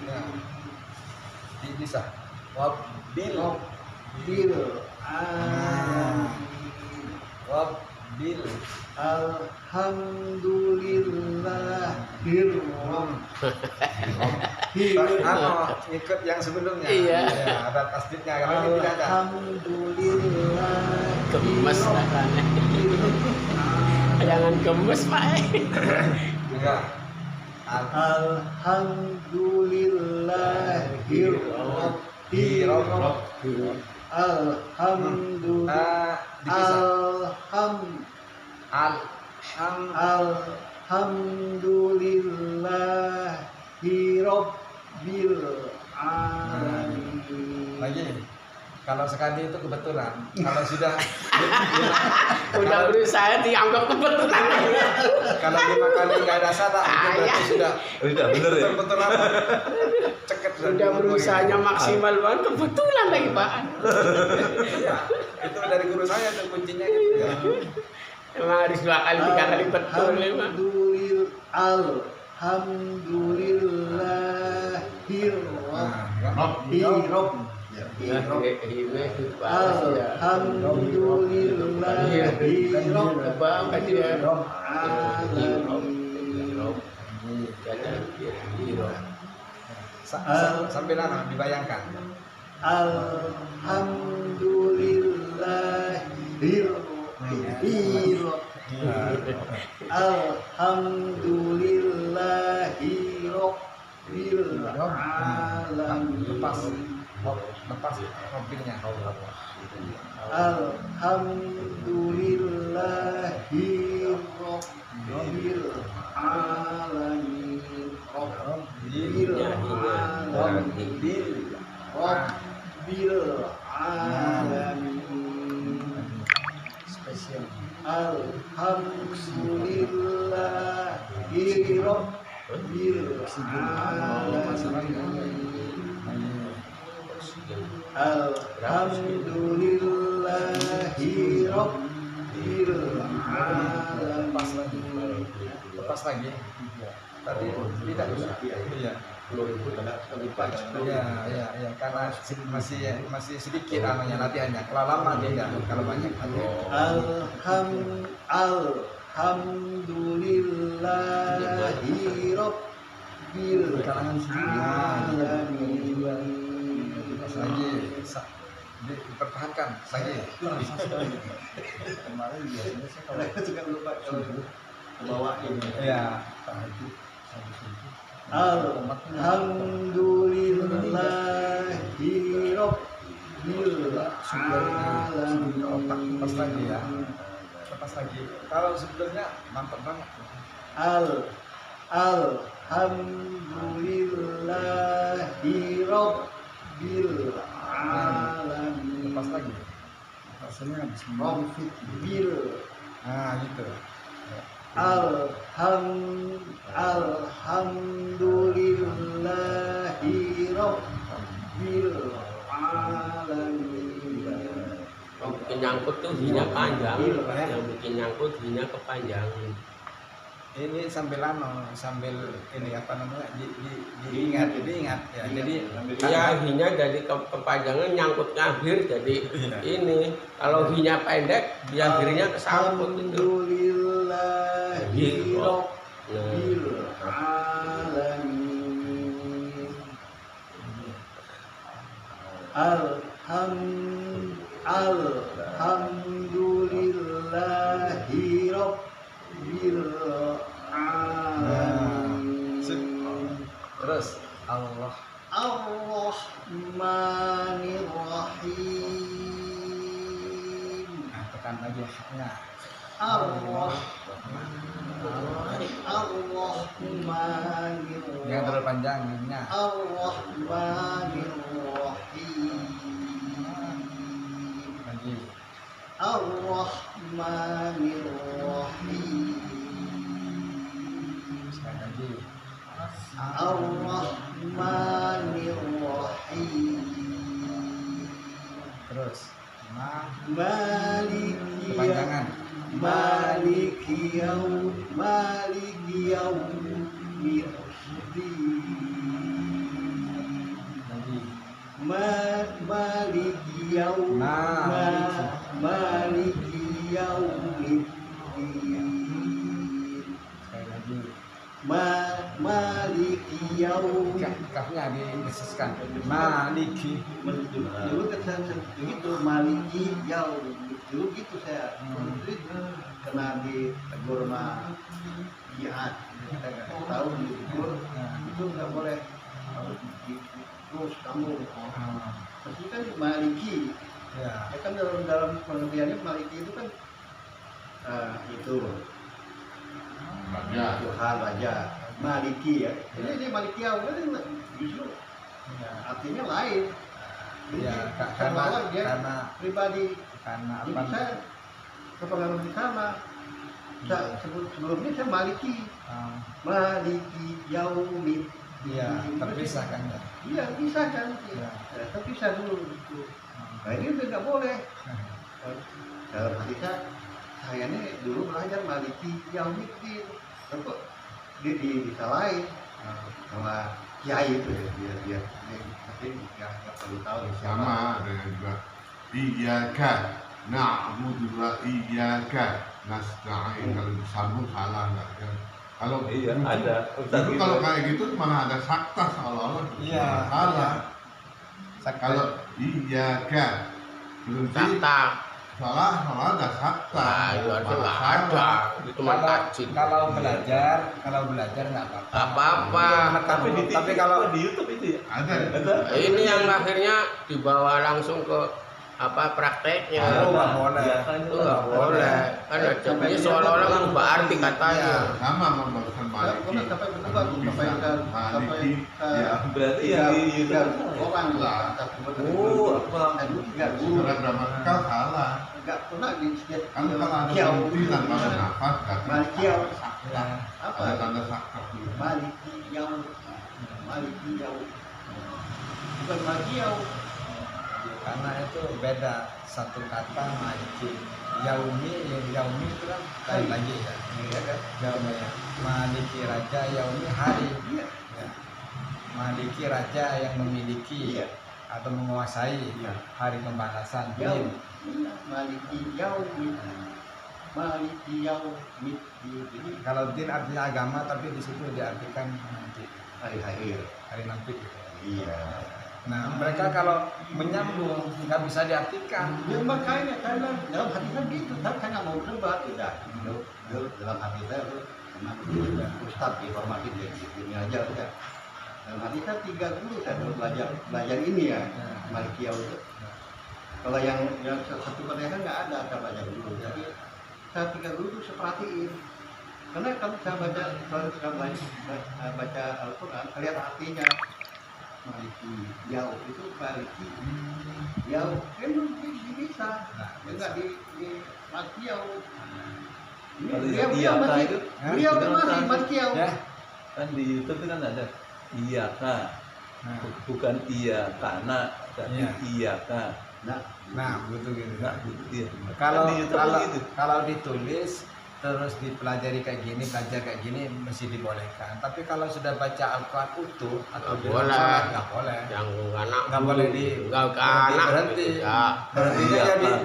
Ya, dipisah. Wabbil Wabbil Ikut yang sebelumnya. Iya. Ya, ada tasdidnya kalau ini tidak ada. Alhamdulillah. Gemes rasanya. Jangan gemes Pak. Enggak. Alhamdulillahirrabbil alamin. Lagi. Kalau sekali itu kebetulan. Kalau sudah Udah berusaha dianggap kebetulan. kalau 5 kali nggak ada salah itu berarti sudah bener ya. betul-betul ceket Udah berusahanya maksimal banget, kebetulan lagi Pak. Iya, itu dari guru saya tuh kuncinya gitu. Ya. Emang harus 2 kali 3 kali betul memang. Alhamdulillahirrabbil Sambil dibayangkan. Lepas mobilnya. Alhamdulillahirabbil alamin. Rabbil alamin. Spesial. Alhamdulillahirabbil alamin. Alhamdulillahirabbil alamin. Lepas lagi. Tadi tidak bisa. Iya. Iya, karena masih sedikit namanya latihannya. Kalau lama tidak, kalau banyak Alhamdulillahirabbil alamin. lagi dipertahankan lagi. Kemarin biasanya saya kalau suka lupa kalau bawain. Iya. Alhamdulillahirabbil alamin. Lepas lagi ya. Lepas lagi. Kalau sebelumnya mantap banget. Alhamdulillahirabbil alamin. Lepas lagi. Rasanya habis rabbil. Nah, gitu. Alhamdulillahirabbil alamin. Yang bikin nyangkut tuh hinya panjang, yang bikin nyangkut hinya kepanjangan. Ini sambil ini apa namanya? Diingat ya. Jadi Iya, hinya jadi kepanjangan, nyangkutnya akhir jadi ini. Kalau hinya pendek, dia akhirnya kesangkut itu. Alhamdulillahirabbil alamin. Alhamdulillahirabbil alamin. terus Allah Ar-Rahmanir-Rahim. nah, tekan lagi haknya. Ar-Rahmanir-Rahim. Yang terlalu panjang ininya. Ar-Rahmanir-Rahim. Lagi. Ar-Rahmanir-Rahim. Sekali lagi. Ar-Rahmanir-Rahim. Terus. Kepanjangan. Maliki yaumiddin. Lagi. Maliki yaumiddin. Kafnya diseskan. Maliki. Dulu kan begitu maliki dulu gitu saya kena ditegur sama jihad, kita nggak tahu ditegur itu nggak boleh, harus terus kamu pasti kan maliki Ya. ya kan dalam pengertiannya maliki itu kan itu Tuhan raja maliki ya, ini maliki awal justru Ya. artinya lain. Ya, Karena dia karena pribadi. karena Jadi apa? saya kepengaruhan sama. Sebelumnya saya maliki yaumid. Iya, terpisah kan ya. Iya bisa kan. Ya. Terpisah dulu gitu. Nah ini udah nggak boleh. Dalam hati saya ini dulu belajar maliki yaumid itu kok disalahin sama kiai itu ya dia tapi nggak perlu tahu sama dengan juga iyyaka na'budu wa iyyaka nasta'in. Kalau disambung salah nggak kan? Kalau Iya, itu- ada. itu kalau kayak gitu mana ada sakta seolah-olah Iya, salah. Sakta. Kalau iyyaka berhenti Sakta. salah ada sakta. Nah, itu Malah nggak salah. ada. Itu cuma tajin. Kalau belajar nggak apa-apa. Nggak apa-apa. Tapi kalau di YouTube itu ya. Ada. Ini yang akhirnya dibawa langsung ke prakteknya. Oh, nggak boleh. Itu nggak boleh. Kan jadinya seolah-olah mengubah arti katanya. Sama membarusan maliki. sampai berdebat sampai Maliki. Ya. Berarti yang di tiga YouTube orang Lah. Oh, apa? tiga guru Secara gramatikal salah. nggak pernah di setiap Kan kalau ada kiau berhenti tanpa bernafas kan Malikiau. Ya. apa ada tanda sakta dulu. maliki yau bukan malkiau. Karena itu beda satu kata maliki. Yaumi itu kan lain lagi ya. Iya kan? Yaumi ya. Maliki raja, yaumi hari. Iya. Ya. Maliki raja yang memiliki Iya. atau menguasai Iya. hari pembalasan. Yau. Din. Iya, maliki yaumid. Maliki yaumid. Jadi Kalau din artinya agama, tapi di situ diartikan nanti hari akhir. hari nanti. Gitu. Iya. Nah, mereka kalau menyambung nggak bisa diartikan. Ya makanya karena dalam hati saya gitu, tapi saya nggak mau berdebat. Udah, dalam hati saya tuh memang Ustadz dihormati dia ini aja udah. Dalam hati saya 3 guru saya dulu belajar ini ya, Malikiau itu. Kalau yang satu kan nggak ada, saya belajar dulu. Jadi saya 3 guru tuh saya perhatiin. Karena kalau saya baca Al-Quran, lihat artinya. Maliki Yau itu Maliki Yau emang bisa enggak di Malkiau. Kalau Beliau yang masih itu, beliau itu masih kan Malkiau. Ya. kan di YouTube itu kan ada iyaka, Nah, bukan iya karena tapi Iya. iyaka. nah begitu gitu. Nah, gitu dia. Kalau Kan di YouTube kalau gitu. kalau ditulis terus dipelajari kayak gini, belajar kayak gini mesti dibolehkan. Tapi kalau sudah baca Al-Quran utuh atau Nggak di boleh. sholat, nggak boleh. Yang anak Nggak boleh di nggak ke anak berhenti. ya. Berhentinya Iya, ya Pak.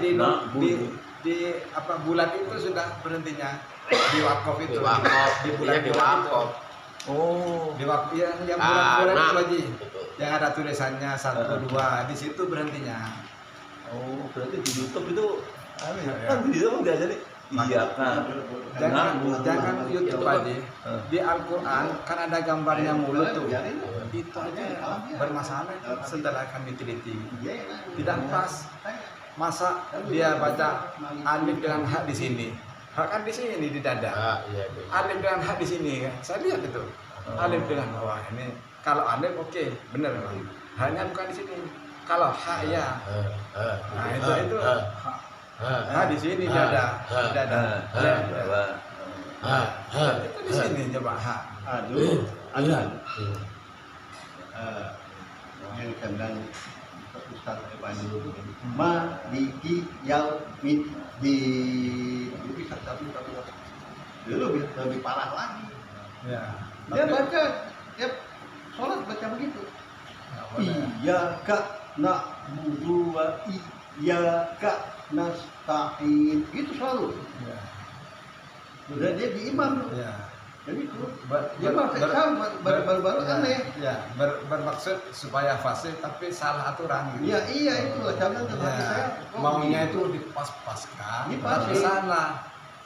di apa bulan itu sudah berhentinya di wakaf itu. Di wakaf, di bulan iya, di wakaf. Oh, Di wakaf yang bulan-bulan itu Anak. lagi. Gitu. Yang ada tulisannya 1, 2 di situ berhentinya. oh berarti di YouTube itu Ya. kan di YouTube nggak jadi iyaka. Jangan YouTube aja. Di Al-Quran kan ada gambarnya mulut tuh. Biarin. Itu aja bermasalah itu setelah kami teliti. Iya, Tidak pas. Masa dia baca alif dengan hak di sini, hak kan di sini di dada. Ah, iya, iya. Alif dengan hak di sini kan. Saya lihat itu. Alif dengan wah ini kalau alif oke bener memang. Hanya bukan di sini. Kalau hak ya. Nah itu hak di sini dada, di dada. Ya, ya. Itu di sini coba hak. Dulu ada yang saya bilang Ustaz Evan dulu Maliki Yaumid di bisa tapi dulu lebih parah lagi. Ya. Dia baca tiap sholat baca begitu. Iyyaka na'budu wa iyyaka nasta'in. Gitu selalu. Ya. Udah dia di imam. Ya. Jadi itu Ber- dia ber- mah ber- baru-baru ya, aneh. ya, bermaksud supaya fasih tapi salah aturan gitu. Iya iya itu karena dalam hati saya Ya, maunya itu dipas-paskan Dipas, tapi iya. salah.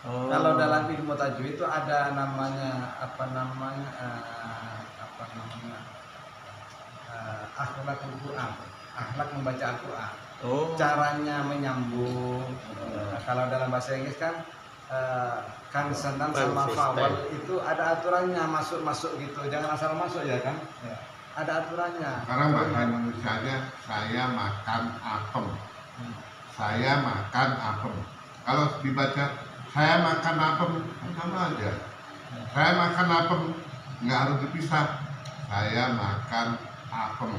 Oh. Kalau dalam ilmu tajwid itu ada namanya akhlakul Quran, akhlak membaca Al-Quran. Oh. Caranya menyambung. Nah, kalau dalam bahasa Inggris kan konsonan sama Konsisten. vowel itu ada aturannya, masuk gitu, jangan asal masuk ya kan. Ya. Ada aturannya. Sekarang bahasa Indonesianya saya makan apem. Saya makan apem. Kalau dibaca saya makan apem sama aja. Saya makan apem nggak harus dipisah. Saya makan apem.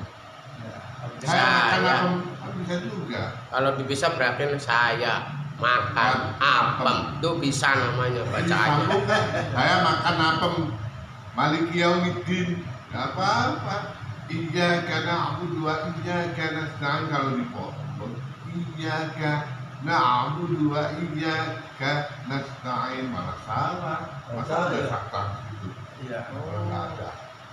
Ya. Saya makan Saya. apem kan bisa juga. Kalau dipisah berarti saya makan apem itu bisa namanya bacaannya. Disambung, saya makan apem. Malik Yaumiddin. Nggak apa-apa. Iya karena aku dua iya karena sedang kalau dipotong. Iya karena aku dua iya karena nasta'in malah salah. Masa ada sakta gitu? Iya. Nggak ada.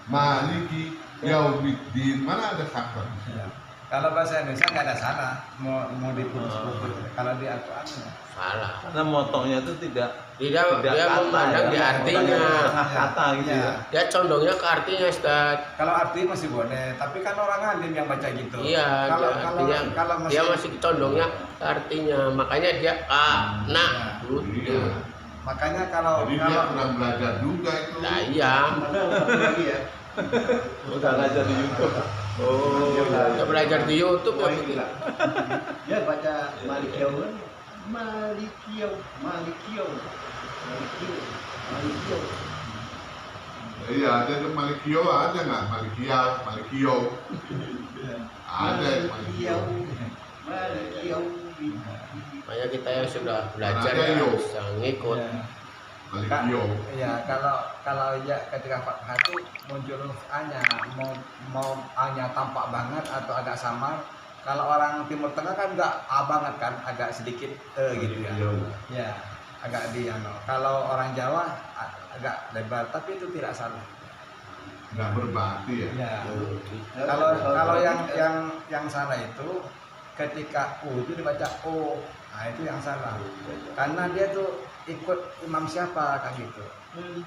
Maliki Yaumiddin mana ada sakta? Ya. Kalau bahasa Indonesia nggak ada salah, mau diputus-putus. Kalau di Al-Quran ya. Salah. Karena motongnya itu tidak Dia kata, memandang di ya. artinya. Tengah kata gitu Iya. ya. Dia condongnya ke artinya, Ustaz. Kalau arti masih boleh, tapi kan orang alim yang baca gitu. Iya, Kalau dia, kalau artinya, kalau dia masih condongnya ke artinya. Makanya dia Iya. gitu. makanya kalau Jadi dia kalau kurang belajar juga itu. Nah, iya. Padahal satu lagi ya. Udah belajar di YouTube. Oh. Kita belajar di YouTube ya begitu. Dia baca Malikiyau kan? Malikiyau, Malikiyau, Malikiyau, Malikiyau. Iya ada tuh Malikio ada nggak Malikio? Ada Malikio. Malikiyau. Makanya kita yang sudah belajar Ada ya yo. bisa ngikut. ya, Malikio. ya kalau ya ketika Fathah itu muncul huruf A-nya, mau A-nya tampak banget atau agak samar. Kalau orang Timur Tengah kan enggak A banget kan, agak sedikit gitu ya. Ya, agak di Kalau orang Jawa agak lebar, tapi itu tidak salah. Nggak berbahati ya. Ya. Kalau yang salah itu ketika U itu dibaca O, nah itu yang salah. Karena dia tuh ikut imam siapa kan gitu.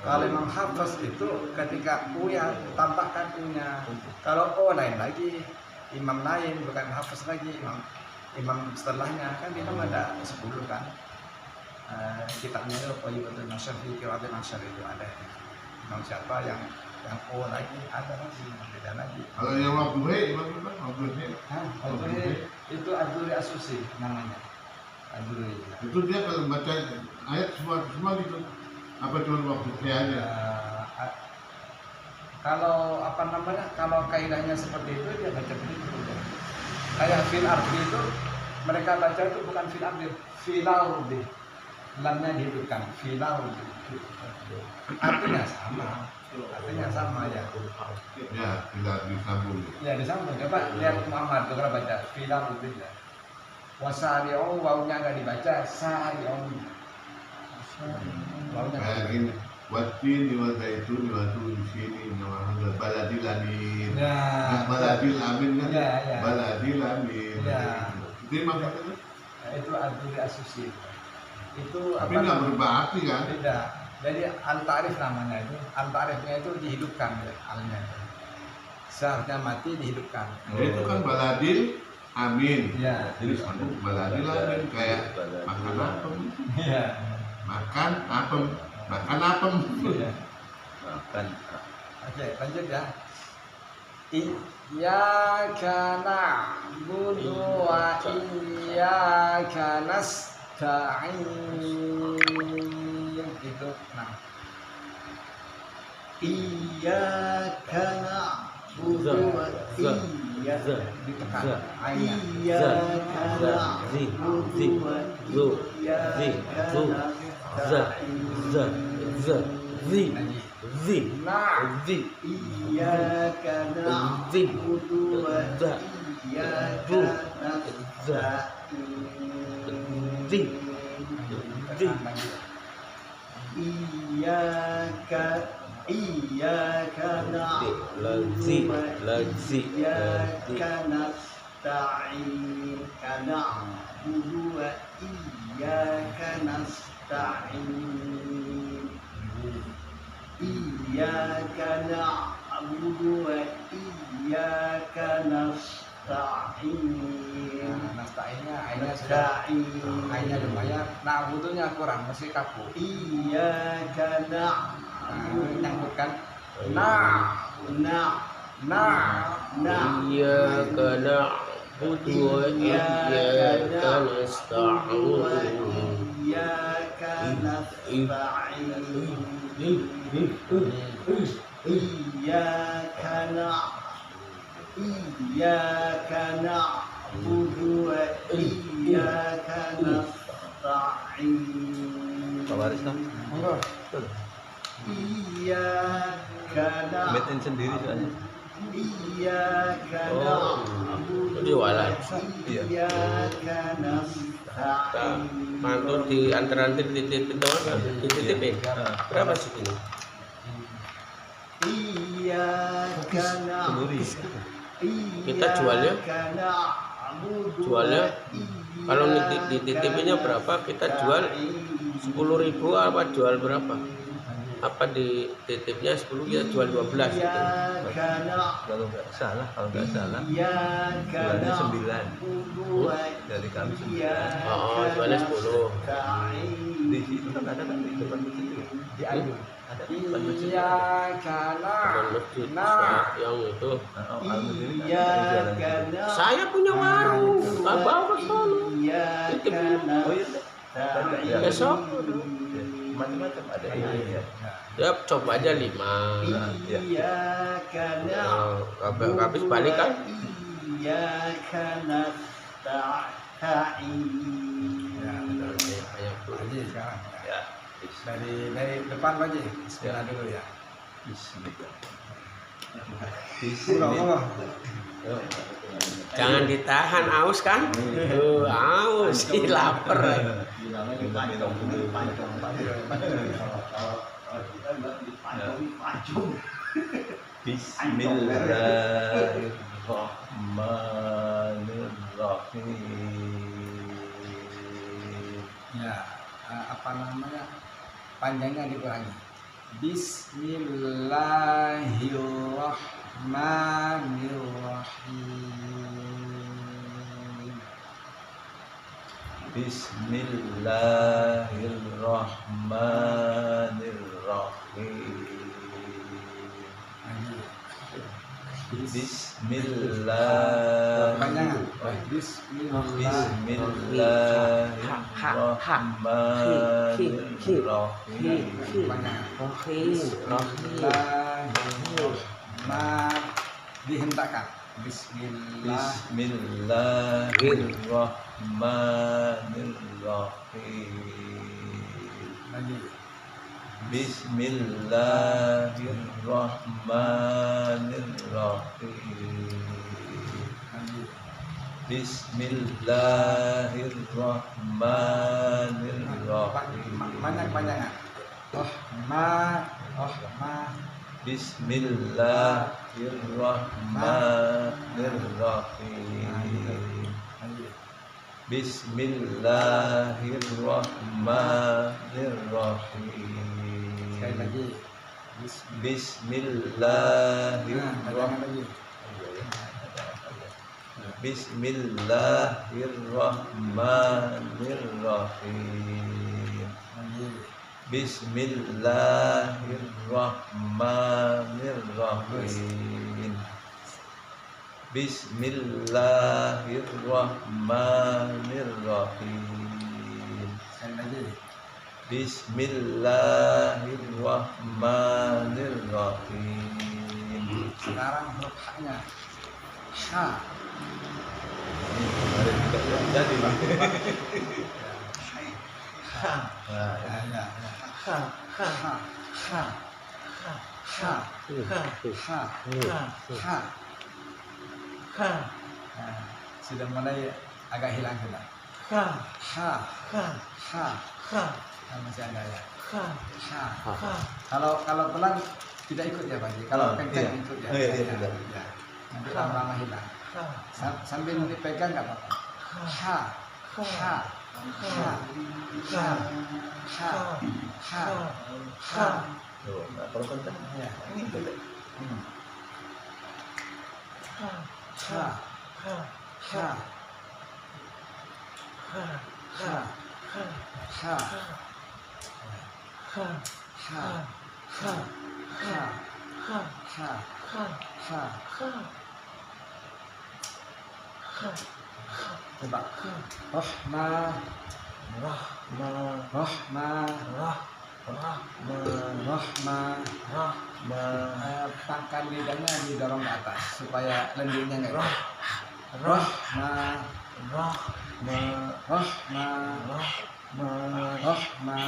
Kalau Imam Hafiz itu ketika U ya tambahkan U-nya. Kalau O lain lagi, imam lain bukan Hafiz lagi, imam setelahnya kan imam ada 10 kan. Kitabnya itu Qayyibatul Nasyr fi Qiraatil Nasyr itu ada. Imam siapa yang O lagi ada lagi, beda lagi. Kalau yang Wabduhe, Wabduhe, Itu Abdul Asusi namanya. Abdul. itu dia kalau baca ayat semua gitu. Apa cuma Wabduhe aja? Kalau kalau kaidahnya seperti itu dia baca begitu. Kayak fil ardi itu mereka baca itu bukan fil ardi, fil ardi. Lamnya dihidupkan, fil ardi. Artinya sama ya. Ya tidak disambung. Ya disambung. Coba lihat Muhammad tuh kalau baca fil ardi ya. Wasari'u wawunya nggak dibaca, sari'u. Wawunya nggak Kayak gini. Watin wa zaitun wa di sini nama baladil amin. Ya. Baladil amin kan? Ya, ya. Baladil amin. Ya. Itu maksudnya. Itu Abdul Asusi. Itu Tapi nggak berubah arti kan? Tidak. Jadi al-ta'rif namanya itu. Al-ta'rifnya itu dihidupkan ya, alnya. Seharusnya mati dihidupkan. Ya, itu kan baladil amin. Ya. Jadi sambung baladil amin kayak makan apem, Iya. makan apem, makan apem. Iya. Makan. Oke, lanjut ya. Iyyaka na'budu wa iyyaka nasta'in. Itu nah. Iyyaka na'budu wa iyyaka Ditekan. Za. Ainnya. Iyyaka na'budu wa iyyaka nasta'in. Lagi. Nah. Iyyaka na'budu wa iyyaka nasta'in. Ditekan lagi. Iyyaka iyyaka Lazi, na'budu lazi, iyyaka nasta'in na'budu wa iyyaka nasta'in iyyaka na'budu wa iyyaka nasta'in Nasta'innya ainnya sudah ainnya lumayan. Nah, butuhnya kurang, masih kaku. iyyaka na'budu Nyangkutkan. nah Iyyaka na'budu wa iyyaka nasta'in. iyyaka nasta'in iyyaka na'budu wa iyyaka nasta'in Pak Waris dong. Monggo. iyyaka Meeting sendiri soalnya. iyyaka Oh, na'budu jualan. Iya. iyyaka nasta'in Mantul di antar-antar titip doang, dititipin. Berapa sih ini? iyyaka na'budu Kita jualnya? Jualnya? Kalau dititipinnya berapa? Kita jual 10.000 apa jual berapa? Apa di titipnya 10 kita jual 12 gitu. Kalau nggak salah jualnya 9. Dari kami 9. Oh, jualnya 10. Di situ kan ada kan di depan masjid. Di Ayu. Ada di depan masjid. Bukan masjid, yang itu. Nah, alhamdulillah kan ada jualan. Saya punya warung, tak bawa ke sana. Titipin. Oh iya. Ya, Besok. macam-macam ada ini ya. Ya coba aja 5. Nah, ya. Habis balik kan? iyyaka nasta'in Ya, betul. Haji sekarang. Ya. Dari depan Pak Haji. Bismillah dulu ya. Bismillah. Monggo. Jangan ditahan, aus kan? Aus, lapar. Bismillahirrahmanirrahim. Ya, apa namanya? Panjangnya dikurangi. Bismillahirrahmanirrahim. Bismillahirrahmanirrahim. Panjangan. Bismillahirrahmanirrahim. Dihentakkan. Bismillahirrahmanirrahim. Lagi. Bismillahirrahmanirrahim. Lagi. Bismillahirrahmanirrahim. Banyak panjangan. Bismillahirrahmanirrahim. Lagi. Bismillahirrahmanirrahim. Sekali lagi. Bismillahirrahmanirrahim. Bismillahirrahmanirrahim. Lagi. Bismillahirrahmanirrahim. Bismillahirrahmanirrahim. Sekali lagi. Bismillahirrahmanirrahim. Sekarang huruf H-nya. Ha. Kemarin juga belum jadi. Ya, ya. Ha. Ha. Ha. Ha. Ha. Ha. Nah, sudah mulai agak hilang sudah. Ha. Ha. Nah, masih ada ya. Ha. Kalau pelan tidak ikut ya Pak Haji. Kalau kencang iya. ikut ya. Oh, iya, Ya, tidak. ya. Nanti lama-lama hilang. Sambil dipegang nggak apa-apa. Ha. Ha. Ha. Ha. Ha. Ha. Ha. Tuh, nah, kalau kencang Ya. ini betul. Ha. Ha. Ha. Ha. Ha. Ha. Coba. Rahma. Pangkal lidahnya didorong ke atas supaya lendirnya nggak ikut. Rahma. Rahma. Rahma. Rahma.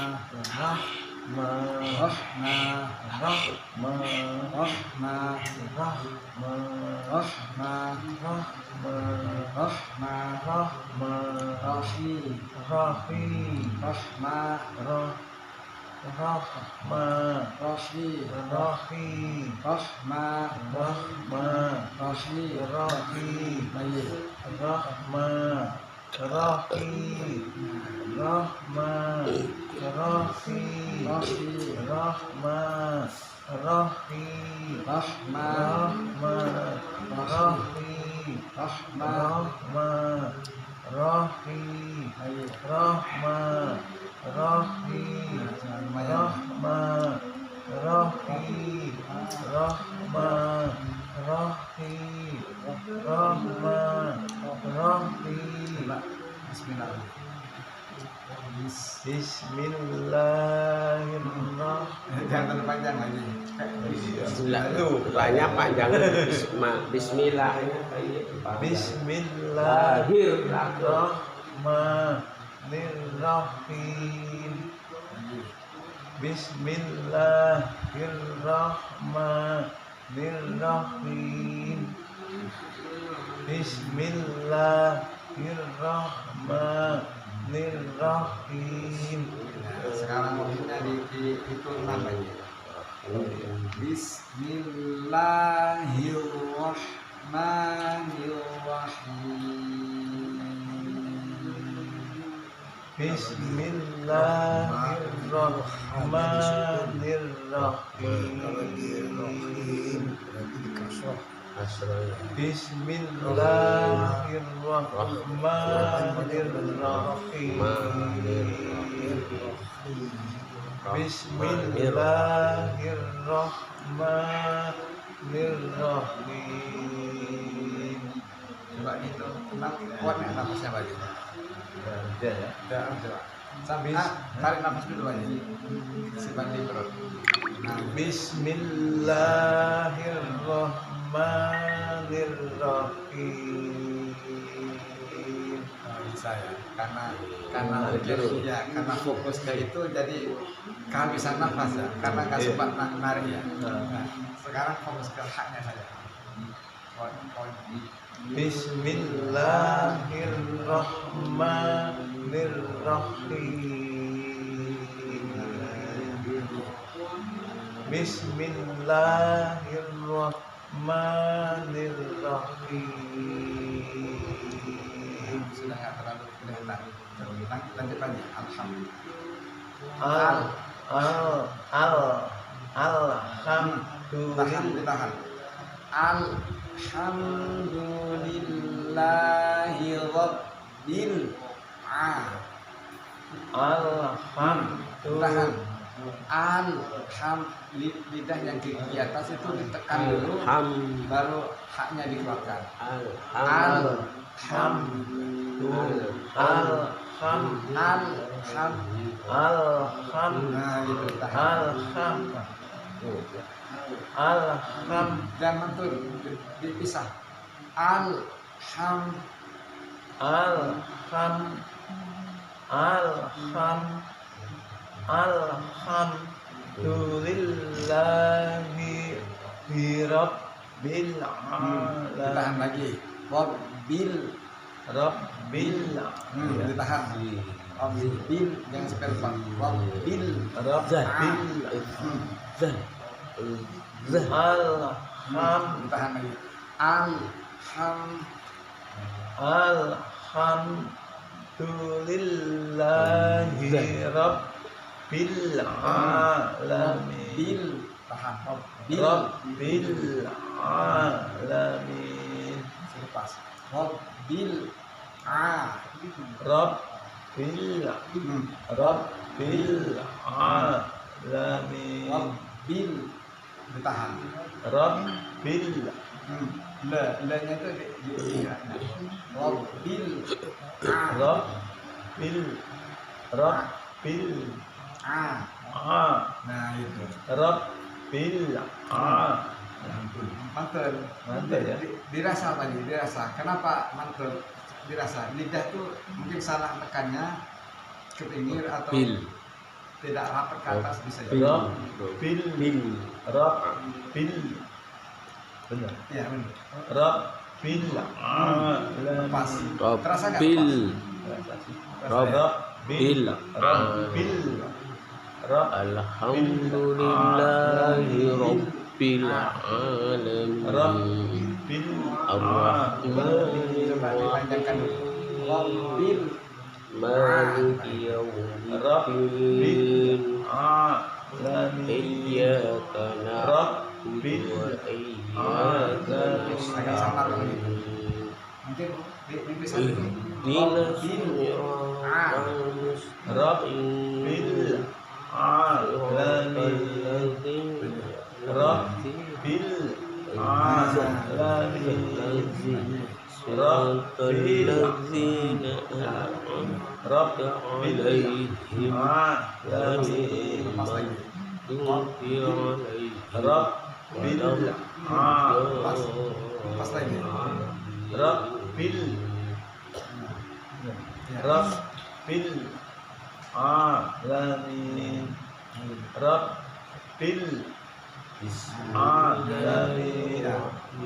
Bismillahirrahmanirrahim. Jangan terlalu panjang lagi. Bismillah. Banyak panjang. Bismillah. Bismillahirrahmanirrahim. Bismillahirrahmanirrahim. Bismillahirrahmanirrahim. Sekarang mobilnya dihitung 6 aja. Bismillahirrahmanirrahim. Bismillahirrahmanirrahim. Bismillahirrahmanirrahim. Coba gitu, kuat nggak nafasnya Pak Haji? Ada ya. Udah, coba. Sampai tarik nafas dulu aja. Simpan di perut. Nah, Bismillahirrahmanirrahim. bisa ya, karena fokus ke itu jadi kehabisan nafas ya, karena nggak sempat narik ya. Nah, sekarang fokus ke haknya saja. Bismillahirrahmanirrahim. Bismillahirrahmanirrahim. Sudah nggak terlalu kelihatan. Lanjut aja. Ditahan. Alhamdulillahi Rabbil lidah yang di atas itu ditekan dulu, baru haknya dikeluarkan. Nah, gitu ditahan. Jangan tuh dipisah. Alhamdulillahi Rabbil alamin. Ditahan lagi. Rabbil Rabbil ditahan. Rabbil jangan spell pak. Rabbil ditahan lagi. Alhamdulillahi Rabbil Alamin. Tahan. Rabbil Alamin. Lepas. Rabbil Rabbil Alamin. Rabbil ditahan. Rabbil Le-nya itu di Rabbil Rabbil Nah itu. Rabbil Mantul. Mantul ya. Dirasa tadi, dirasa. Kenapa mantul? Dirasa. Lidah tuh mungkin salah tekannya ke pinggir atau tidak rapat ke atas bisa jadi. Rabbil benar. Iya benar. Rabbil Alamin. Pas. Terasa nggak? Rabbil Alhamdulillahi Rabbil Alamin. Ar-Rahmanir Coba dipanjangkan dulu. Rabbil Maliki Yawmiddin. Iyyaka na'budu wa iyyaka nasta'in. mungkin bisa dulu. Ihdinas siratal mustaqim. Rabbil Alamin. Siratal ladzina an'amta 'alaihim ghairil maghdubi 'alaihim Pas lagi. Rabbil Alamin. Rabbil Alamin. Ya,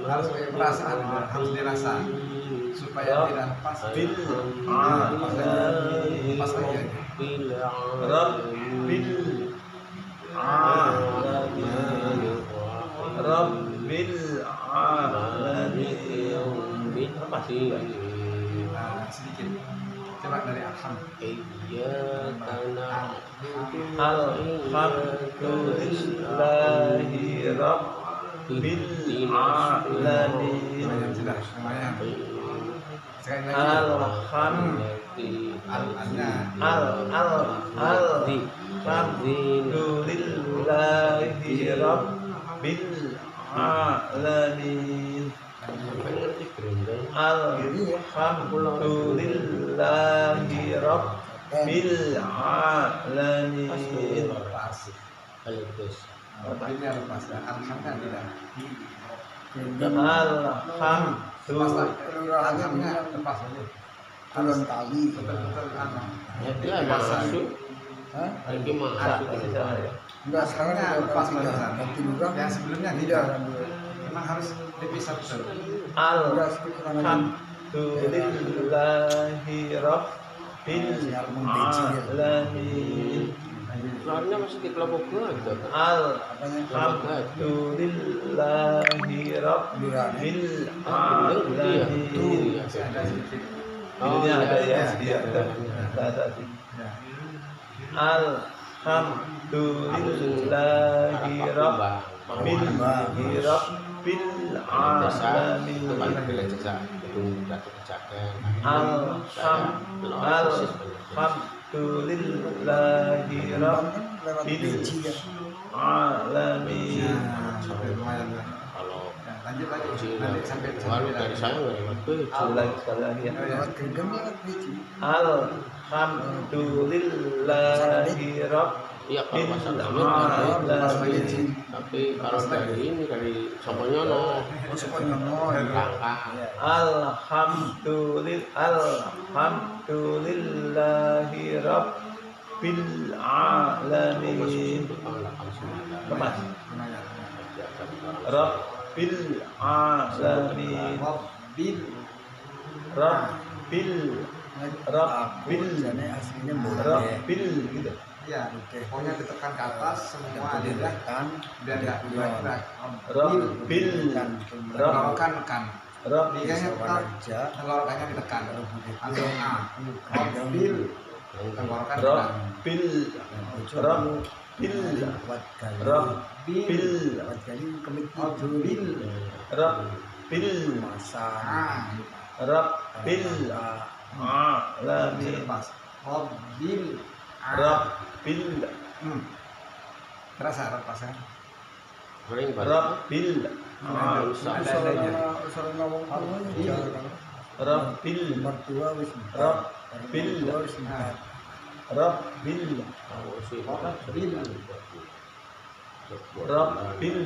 harus pakai perasaan, harus dirasa supaya tidak pas. Rabbil Pas lagi. Pas lagi aja. Rabbil Alamin. Rabbil Alamin. Nah, sedikit. Coba dari alham. Iyyaka na'budu Alhamdulillahi Rabbil Alamin. Lumayan sudah, lumayan. Sekali lagi. Alhamdulillahi Rabbil Alamin. Alhamdulillahi Rabbil Alamin. Ini harus pas. Alham kan tidak. Alhamnya lepas aja. Turun tali. Betul-betul Itu ada masuk. Lagi masuk. Enggak, sekarang Alhamnya udah lepas ganti batasan. ganti lurah. Yang sebelumnya tidak. Memang harus dipisah betul. Alhamdulillahi Rabbil Alamin. Soalnya masih di kelompok gua gitu. Alhamdulillahi Rabbil Alamin. Masih ada sedikit. Ini ada ya, iya. ada sih. Alhamdulillahi Rabbil Alamin. Alhamdulillahi Rabbil Alamin. Lumayan lah. Kalau Ya, lanjut lagi. Nanti sampai kalau dari saya nggak lewat tuh. Sekali lagi ya. Lewat gergam lewat biji. Alhamdulillahi Rabbil Iya kalau pasang Alamin. tapi kalau dari ini dari Soponyono langkah Alhamdulillahi Rabbil Alamin. Lepas. Rabbil Alamin. Rabbil Rabbil Rabbil Rabbil Jadi aslinya boleh. Rabbil gitu. Iya, pokoknya ditekan ke atas semua lidah Kan biar nggak gerak-gerak. Rabbil Tenggorokan tekan. Rabb Liganya tetap kerja. tenggorokannya ditekan. Atau A. Rabbil. Tenggorokan tekan. Rabbil Rabbil Kuat kali. Rabbil Kuat kali kemit Rabbil. Rabbil masan. A. Rabbil Alamin Lepas. Rabbil. A. Rabbil Terasa lepasnya. Paling banyak. Rabbil Ada adanya. Usaha ngomong Iya. Rabbil mertua wis. Rabbil wis. Rabbil Rabbil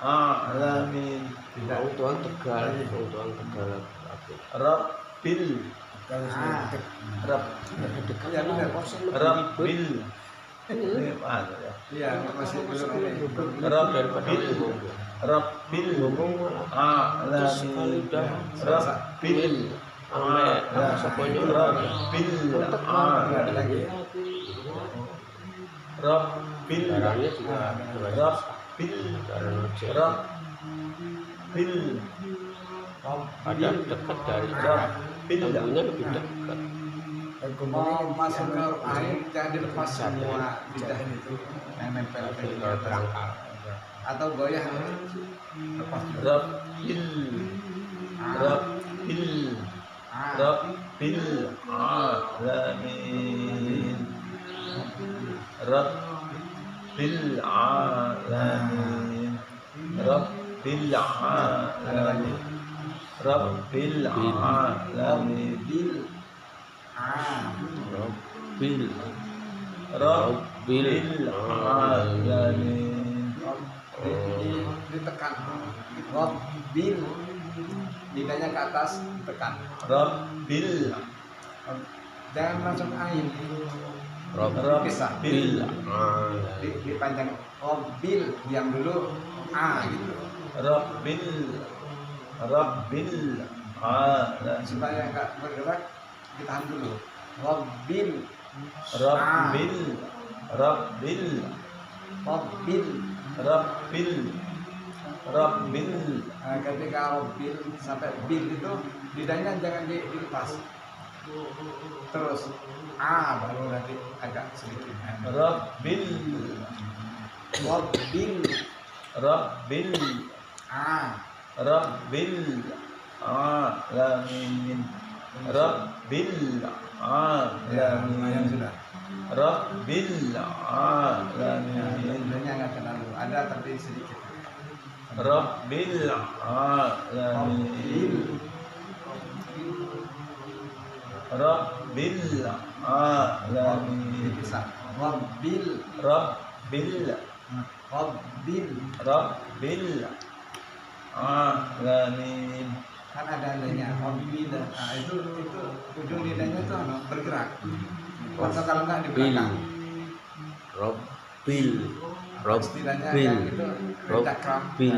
Alamin Orang Tuhan Tegal, orang Tuhan Tegal. Rabbil Kalau Ah. sudah Rabb Iya benar. Rabbil ini mana ya Iya masih belum ini. Rabbil Rabbil Alamin Rabbil Sampai semuanya Rabbil Ada lagi. Rabbil darahnya juga Rabbil Rabbil ada dekat dari Rabbil lampunya lebih dekat. Mau masuk ke air jangan dilepas semua lidah itu yang nempel ke Kalau terangkat. atau goyah lepas juga. Rabbil Rabbil Rabbil Alamin Rabbil Alamin Rabbil Alamin Rabbil Alamin Rabbil Rabbil Alamin Ditekan. Rabbil. Lidahnya ke atas ditekan. Rabbil Jangan langsung ain. Rabbil Dipanjang. Rabbil diam dulu. A gitu. Rabbil Rabbil Alamin Supaya nggak bergerak ditahan dulu. Rabbil. Rabbil Rabbil Rabbil. Rabbil Rabbil Nah, ketika Rabbil sampai bil itu lidahnya jangan dilepas. Terus A baru nanti agak sedikit. Rabbil Rabbil. Rabbil A. Rabbil Alamin Rabbil Alamin Sudah. Rabbil Alamin Lidahnya nggak terlalu ada tapi sedikit. Rabbil Alamin Rabbil Alamin Bisa. Rabbil. Rabbil Rabbil. Rabbil Alamin Kan ada adanya Rabbil. Nah itu ujung lidahnya tuh bergerak. Atau kalau nggak di Bil belakang. Rabbil Istilahnya Rabbil yang itu reda kram. Rabbil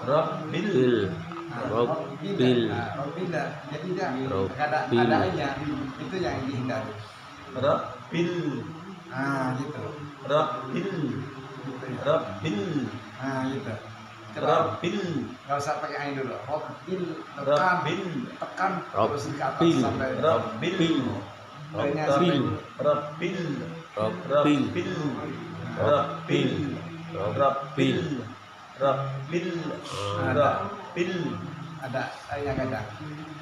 Rabbil Bil Rabbil. Rabbil Rabbil. Jadi dia Rabbil. adanya itu yang dihindari. Rabbil Gitu. Rabbil Gitu ya. Rabbil Gitu. Coba Rabbil nggak usah pakai ain dulu. Rabbil tekan, Rabbil tekan terus ke atas Rabbil. sampai Rabbil lidahnya Rabbil Rabbil Rabbil Rabbil Rabbil Rabbil Rabbil ada yang ada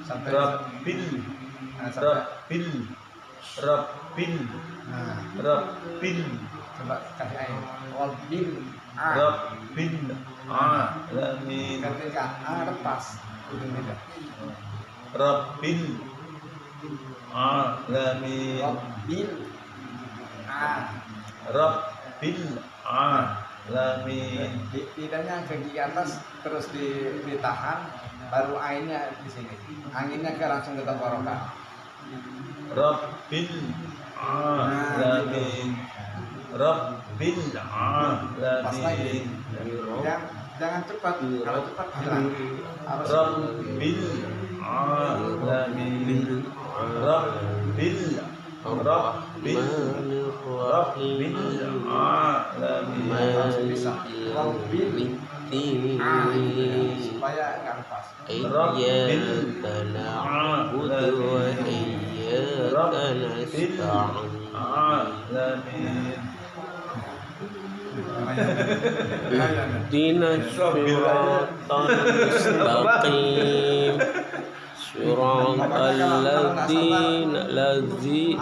sampai Rabbil sampai Rabbil Rabbil nah, Rabbil coba kasih ain. Rabbil. Rabbil Alamin Ketika lepas ujung lidah. Rabbil Alamin Rabbil. Rabbil Alamin Lidahnya ke gigi atas terus ditahan, baru ainnya di sini. Anginnya ke langsung ke tenggorokan. Rabbil Alamin Rabbil Pas lagi. Alamin Jangan cepat. Kalau cepat hilang. Harus Rabbil Alamin Ar-Rahmanir Rahim Maliki Yaumiddin supaya nggak lepas. Iyyaka na'budu wa iyyaka nasta'in Ihdinas siratal mustaqim Siratal ladzina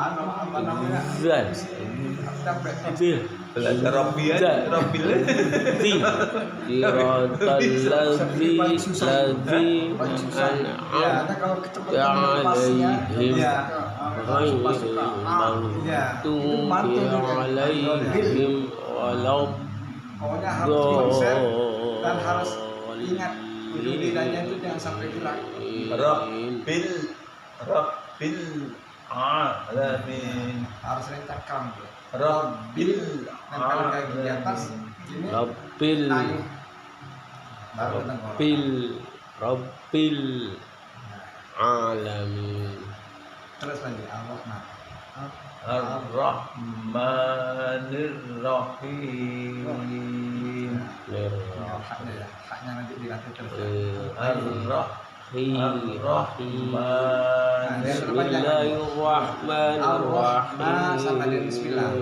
Belajar Rabbi aja, Rabbil. Siratal ladzina Ya, kalau ketemu alaihim Ya, ghairil maghdubi alaihim walad pokoknya harus konsen dan harus ingat lidahnya itu jangan sampai gerak. Rabbil alamin. Harus rencakam. Rabbil Nempel kaki di atas. Ini Rabbil naik. Baru tenggorok. Rabbil alamin Terus lagi Allah. Ar-Rahmanir Rahim. Haknya ya, haknya nanti dilatih terus. Bismillahirrahmanirrahim Sama dengan bismillah.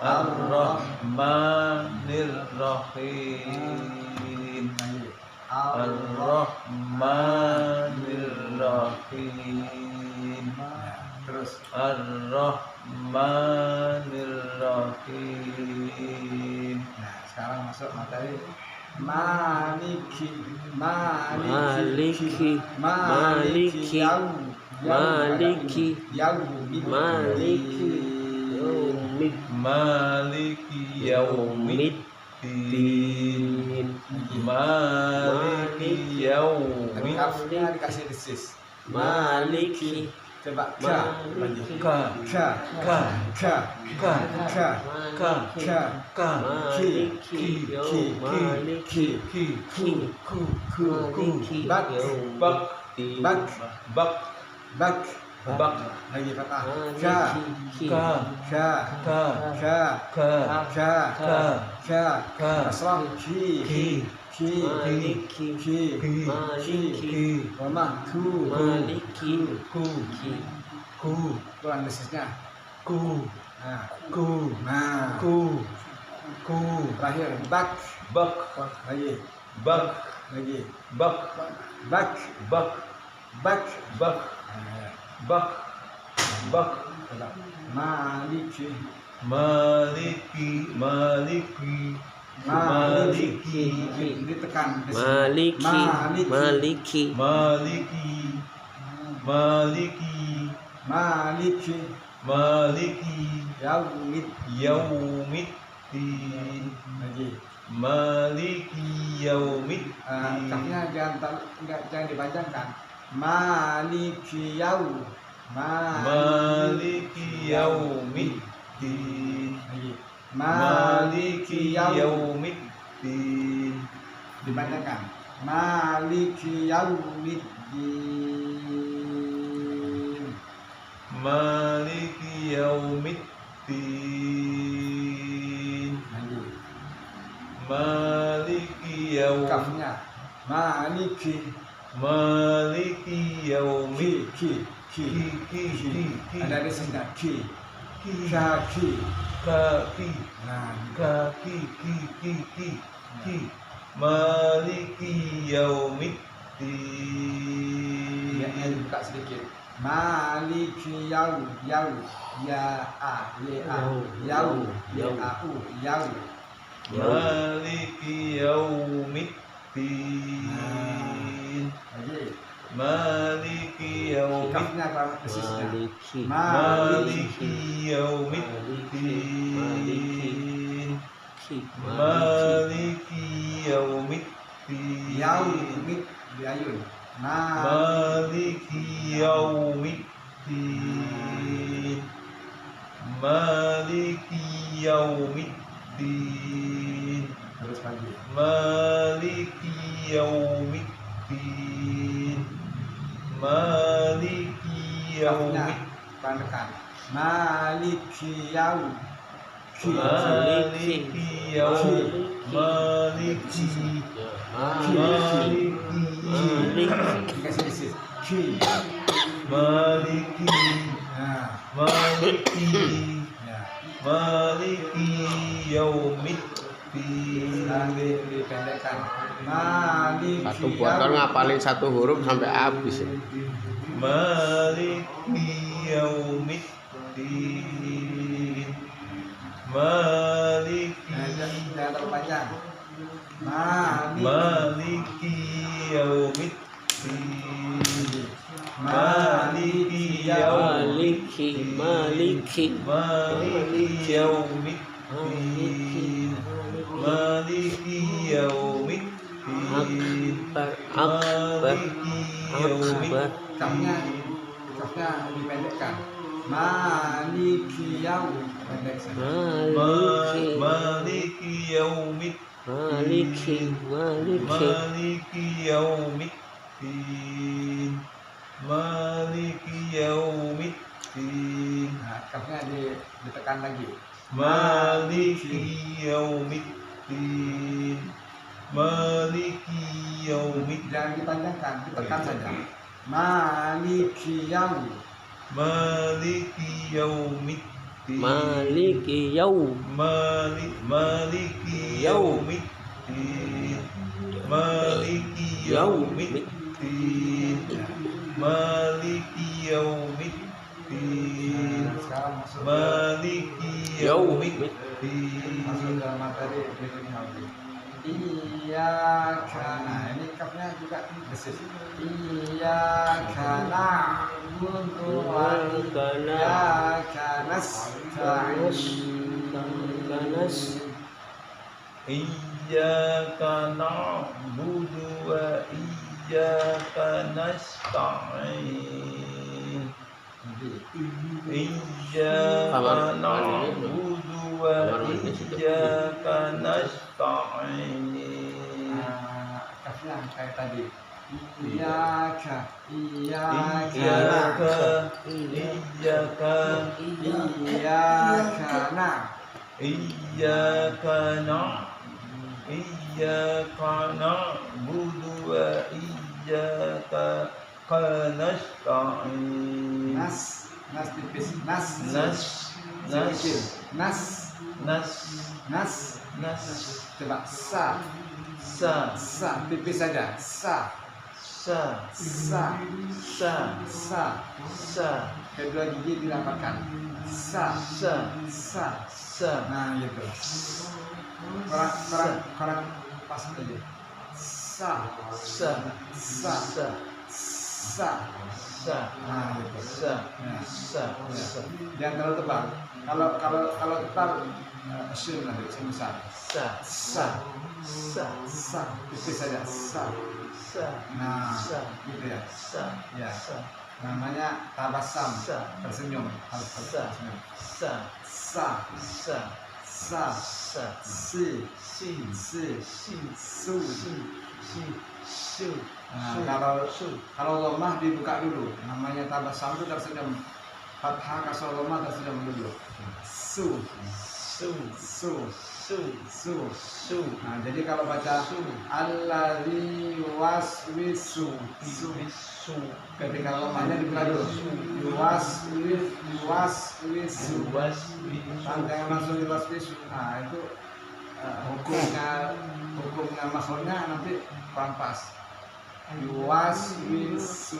Ar-Rahmanir Rahim. Ar-Rahmanir Rahim. Terus Ar-Rahmanir Rahim. nah, sekarang masuk materi Maliki Maliki Yaumiddin. Maliki Yaumiddin. Kafnya dikasih desis. Maliki Coba ka lagi. Ka Ka ka ka ka ka ka ka ka Maliki Maliki ki ku Maliki bak bak bak bak bak bak lagi patah ka ka ka ka ka ka ka ka ka ka kasrah ki ki Maliki ki Maliki mama ku Maliki ku ku tuan desisnya ku nah ku nah ku ku terakhir bak bak lagi bak lagi bak bak bak bak bak bak bak maliki maliki maliki maliki ditekan Maliki Maliki maliki maliki maliki maliki yaumid yaumiddin lagi maliki yaumiddin kafnya jangan dipanjangkan maliki maliki yaumiddin lagi maliki yaumiddin dipanjangkan maliki yaumiddin maliki yaumiddin lagi maliki yaumiddin kafnya maliki maliki yaumiddin ki ki ada desisnya ki ki kaki kaki nah kaki ki maliki yaumiddin ya dibuka sedikit maliki yau ya a ye a yau ya a u yau maliki yaumiddin lagi maliki yaumiddin kafnya apa desisnya Maliki maliki yaumiddin Maliki maliki yaumiddin yaumid biayun maliki yaumiddin maliki yaumiddin terus lagi maliki yaumiddin maliki kafnya yaumiddin pandekan Maliki yaum. Maliki yaum. Maliki. Dikasih isi. Ki. Maliki. Nah, Maliki. ya. Maliki yaumiddin. Sekarang dipendekkan. Maliki Satu botol ngapalin satu huruf sampai habis. Maliki yaumiddin. Maliki. Jangan terlalu panjang. Maliki yaumiddin. Maliki yaumiddin. Maliki. Maliki yaumiddin. Maliki yaumiddin. Maliki yaumiddin. Kafnya dipendekkan. Maliki yaum. Pendek saja. Maliki yaumiddin. Maliki. Maliki yaumiddin. Maliki yaumiddin. Nah, kafnya ditekan lagi. Maliki yaumiddin. Maliki yaumiddin. Jangan dipanjangkan, ditekan saja. Maliki yaum. Maliki yaumiddin. Maliki yaum. Maliki yaumiddin. Maliki yaumiddin. Maliki yaumiddin. Nah, sekarang masuk Maliki Yaumiddin. masuk dalam materi berikutnya. Iyyaka. Nah, ini kafnya juga besis. Iyyaka na'budu wa iyyaka nasta'in. Iyyaka na'budu wa iyyaka nasta'in. Iyyaka na'budu wa iyyaka nasta'in. Kafnya kayak tadi. Iyyaka. Iyyaka. Iyyaka. Iyyaka na. Iyyaka na'budu wa iyyaka nasta'in. Nas tipis. Nas. Coba sa tipis saja. Sa. Kedua gigi dirapatkan. Sa. Nah, gitu. Korang pas aja. Sa. Nah, gitu. Jangan terlalu tebal. Kalau tebal, asyik nanti sebesar. Sa. Tipis saja. Sa. Nah, gitu ya. Ya. Namanya tabasam. Tersenyum. Harus tersenyum. Sa. Si. Su. Nah, kalau lemah dibuka dulu. Namanya tabasam itu tersenyum. Fathah kasroh lemah tersenyum dulu. Su. Nah, jadi kalau baca alladzi yuwaswisu, ketika lemahnya dibuka dulu. Yuwaswisu. Jangan langsung yuwaswisu. Nah, itu hukumnya makhluknya nanti kurang pas. Yuwaswisu.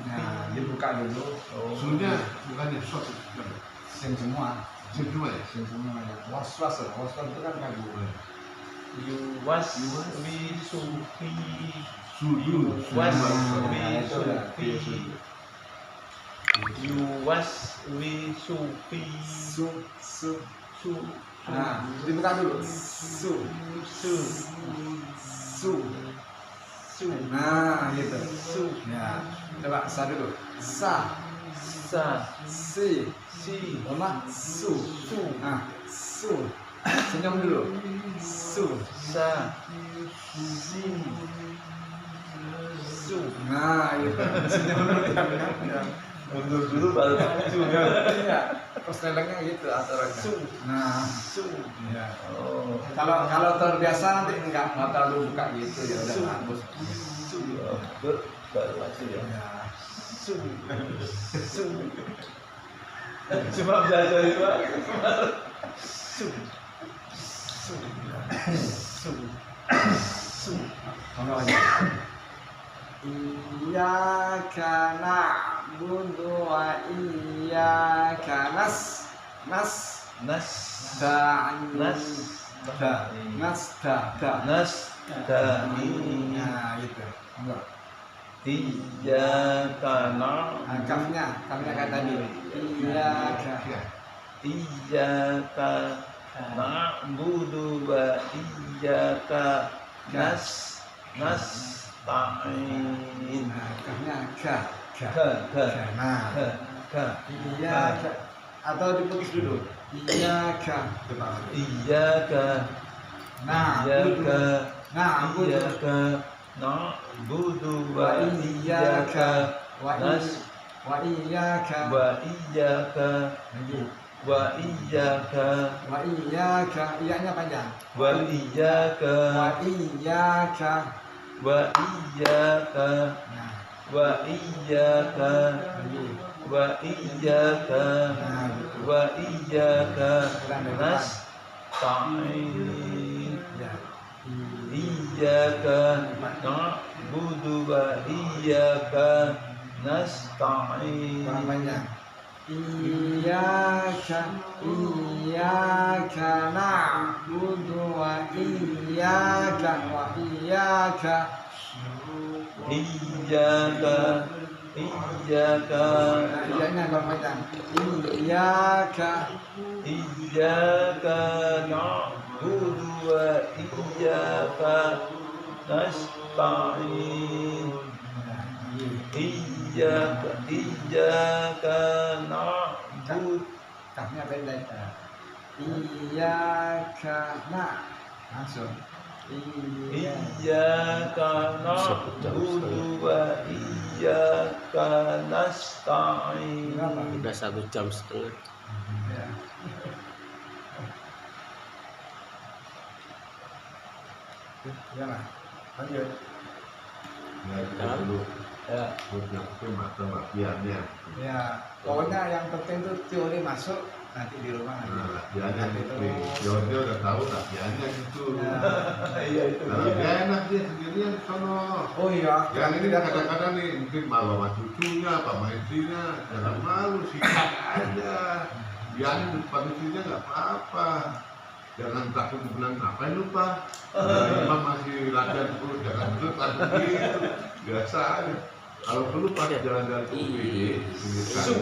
Nah, dibuka dulu. Sudah bukannya shot Sin semua. semua ya. Sin semua ya. Was-was itu kan kagum. Sudu. Nah, dibuka dulu. Su. Nah, gitu. Ya, coba sa dulu. Sa. Si. Lemah. Su. Nah, su. Senyum dulu. Su. Sa. Si. Su. Nah, itu. Senyum dulu diam. Mundur dulu baru maju. Iya. Terus lelengnya gitu aturannya. Su. Nah, Su. iya. Oh. Kalau terbiasa nanti enggak terlalu buka gitu ya udah bagus. Su. Baru maju ya. Ya. Su. Su. Cuma belajar itu aja. Su. Su. Su. Su. Ngomong aja. Iyyaka na'budu wa iyyaka nasta'in. Nas. Nasta'in. Nah, gitu. Enggak. Iyyaka na'budu. Kafnya kayak tadi. Iyyaka. Iyyaka na'budu wa iyyaka nasta'in. Nah, kafnya ka. Ka. Nah, Ka. iyyaka atau diputus dulu. Iyyaka. Coba. Iyyaka. Nah, Iyyaka. na'budu Iyyaka na'budu wa iyyaka wa iyyaka wa iyyaka lagi wa iyyaka wa iyyaka iyanya panjang wa iyyaka wa iyyaka wa iyyaka nah wa iyyaka lagi wa iyyaka nah gitu wa iyyaka kurang dari depan nasta'in. ya Iyyaka na'budu wa iyyaka nasta'in. kurang panjang iyyaka na'budu wa iyyaka Iyyaka nah iyanya kurang panjang Iyyaka na'budu wa iyyaka nasta'in. Iyyaka na'budu. kafnya pendek iyyaka langsung Iyyaka na'budu wa iyyaka nasta'in. Udah 1,5 jam. ya. Gimana? Lanjut. Ya, kita dulu Ya. itu mata-matiannya. Ya, pokoknya yang penting tuh teori masuk nanti di rumah Nah, nanti. latihannya Nanti gitu. terus. Dia udah tahu latihannya gitu. Ya. Iya itu. Kalau dia enak dia sendirian di sono. Oh iya, Yang ini tidak kadang-kadang nih mungkin malu sama cucunya, apa sama istrinya, jangan malu sikat aja. Biarin di depan istrinya nggak apa-apa. Jangan takut bilang ngapain lupa. Imam masih latihan dulu, jangan lupa begitu. Biasa aja. Kalau perlu pas jalan-jalan ke UPD, Ya, tuh.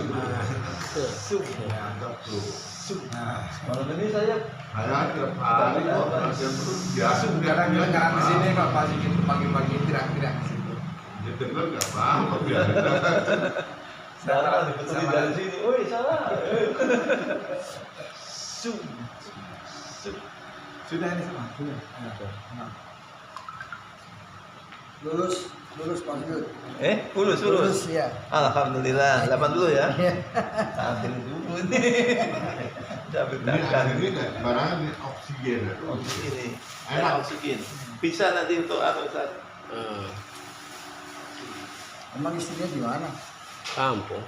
nah, Malam ini saya Saya tiap hari kok latihan terus biasa. kadang-kadang di sini Pak pagi gitu pagi-pagi teriak-teriak di situ. Dia denger nggak apa-apa biarin aja. salah diputusin dari sini. Woi salah. Sudah ini semua. Sudah. Ya. Lulus Pak Sud. Lulus. ya. Alhamdulillah. 8 dulu ya. Tampil dulu ini. Sambil Ini tangan. ini nggak sembarangan ini oksigen. Ini. Enak. Oksigen. Bisa nanti untuk atau Ustaz? Eh, Emang istrinya di mana? kampung.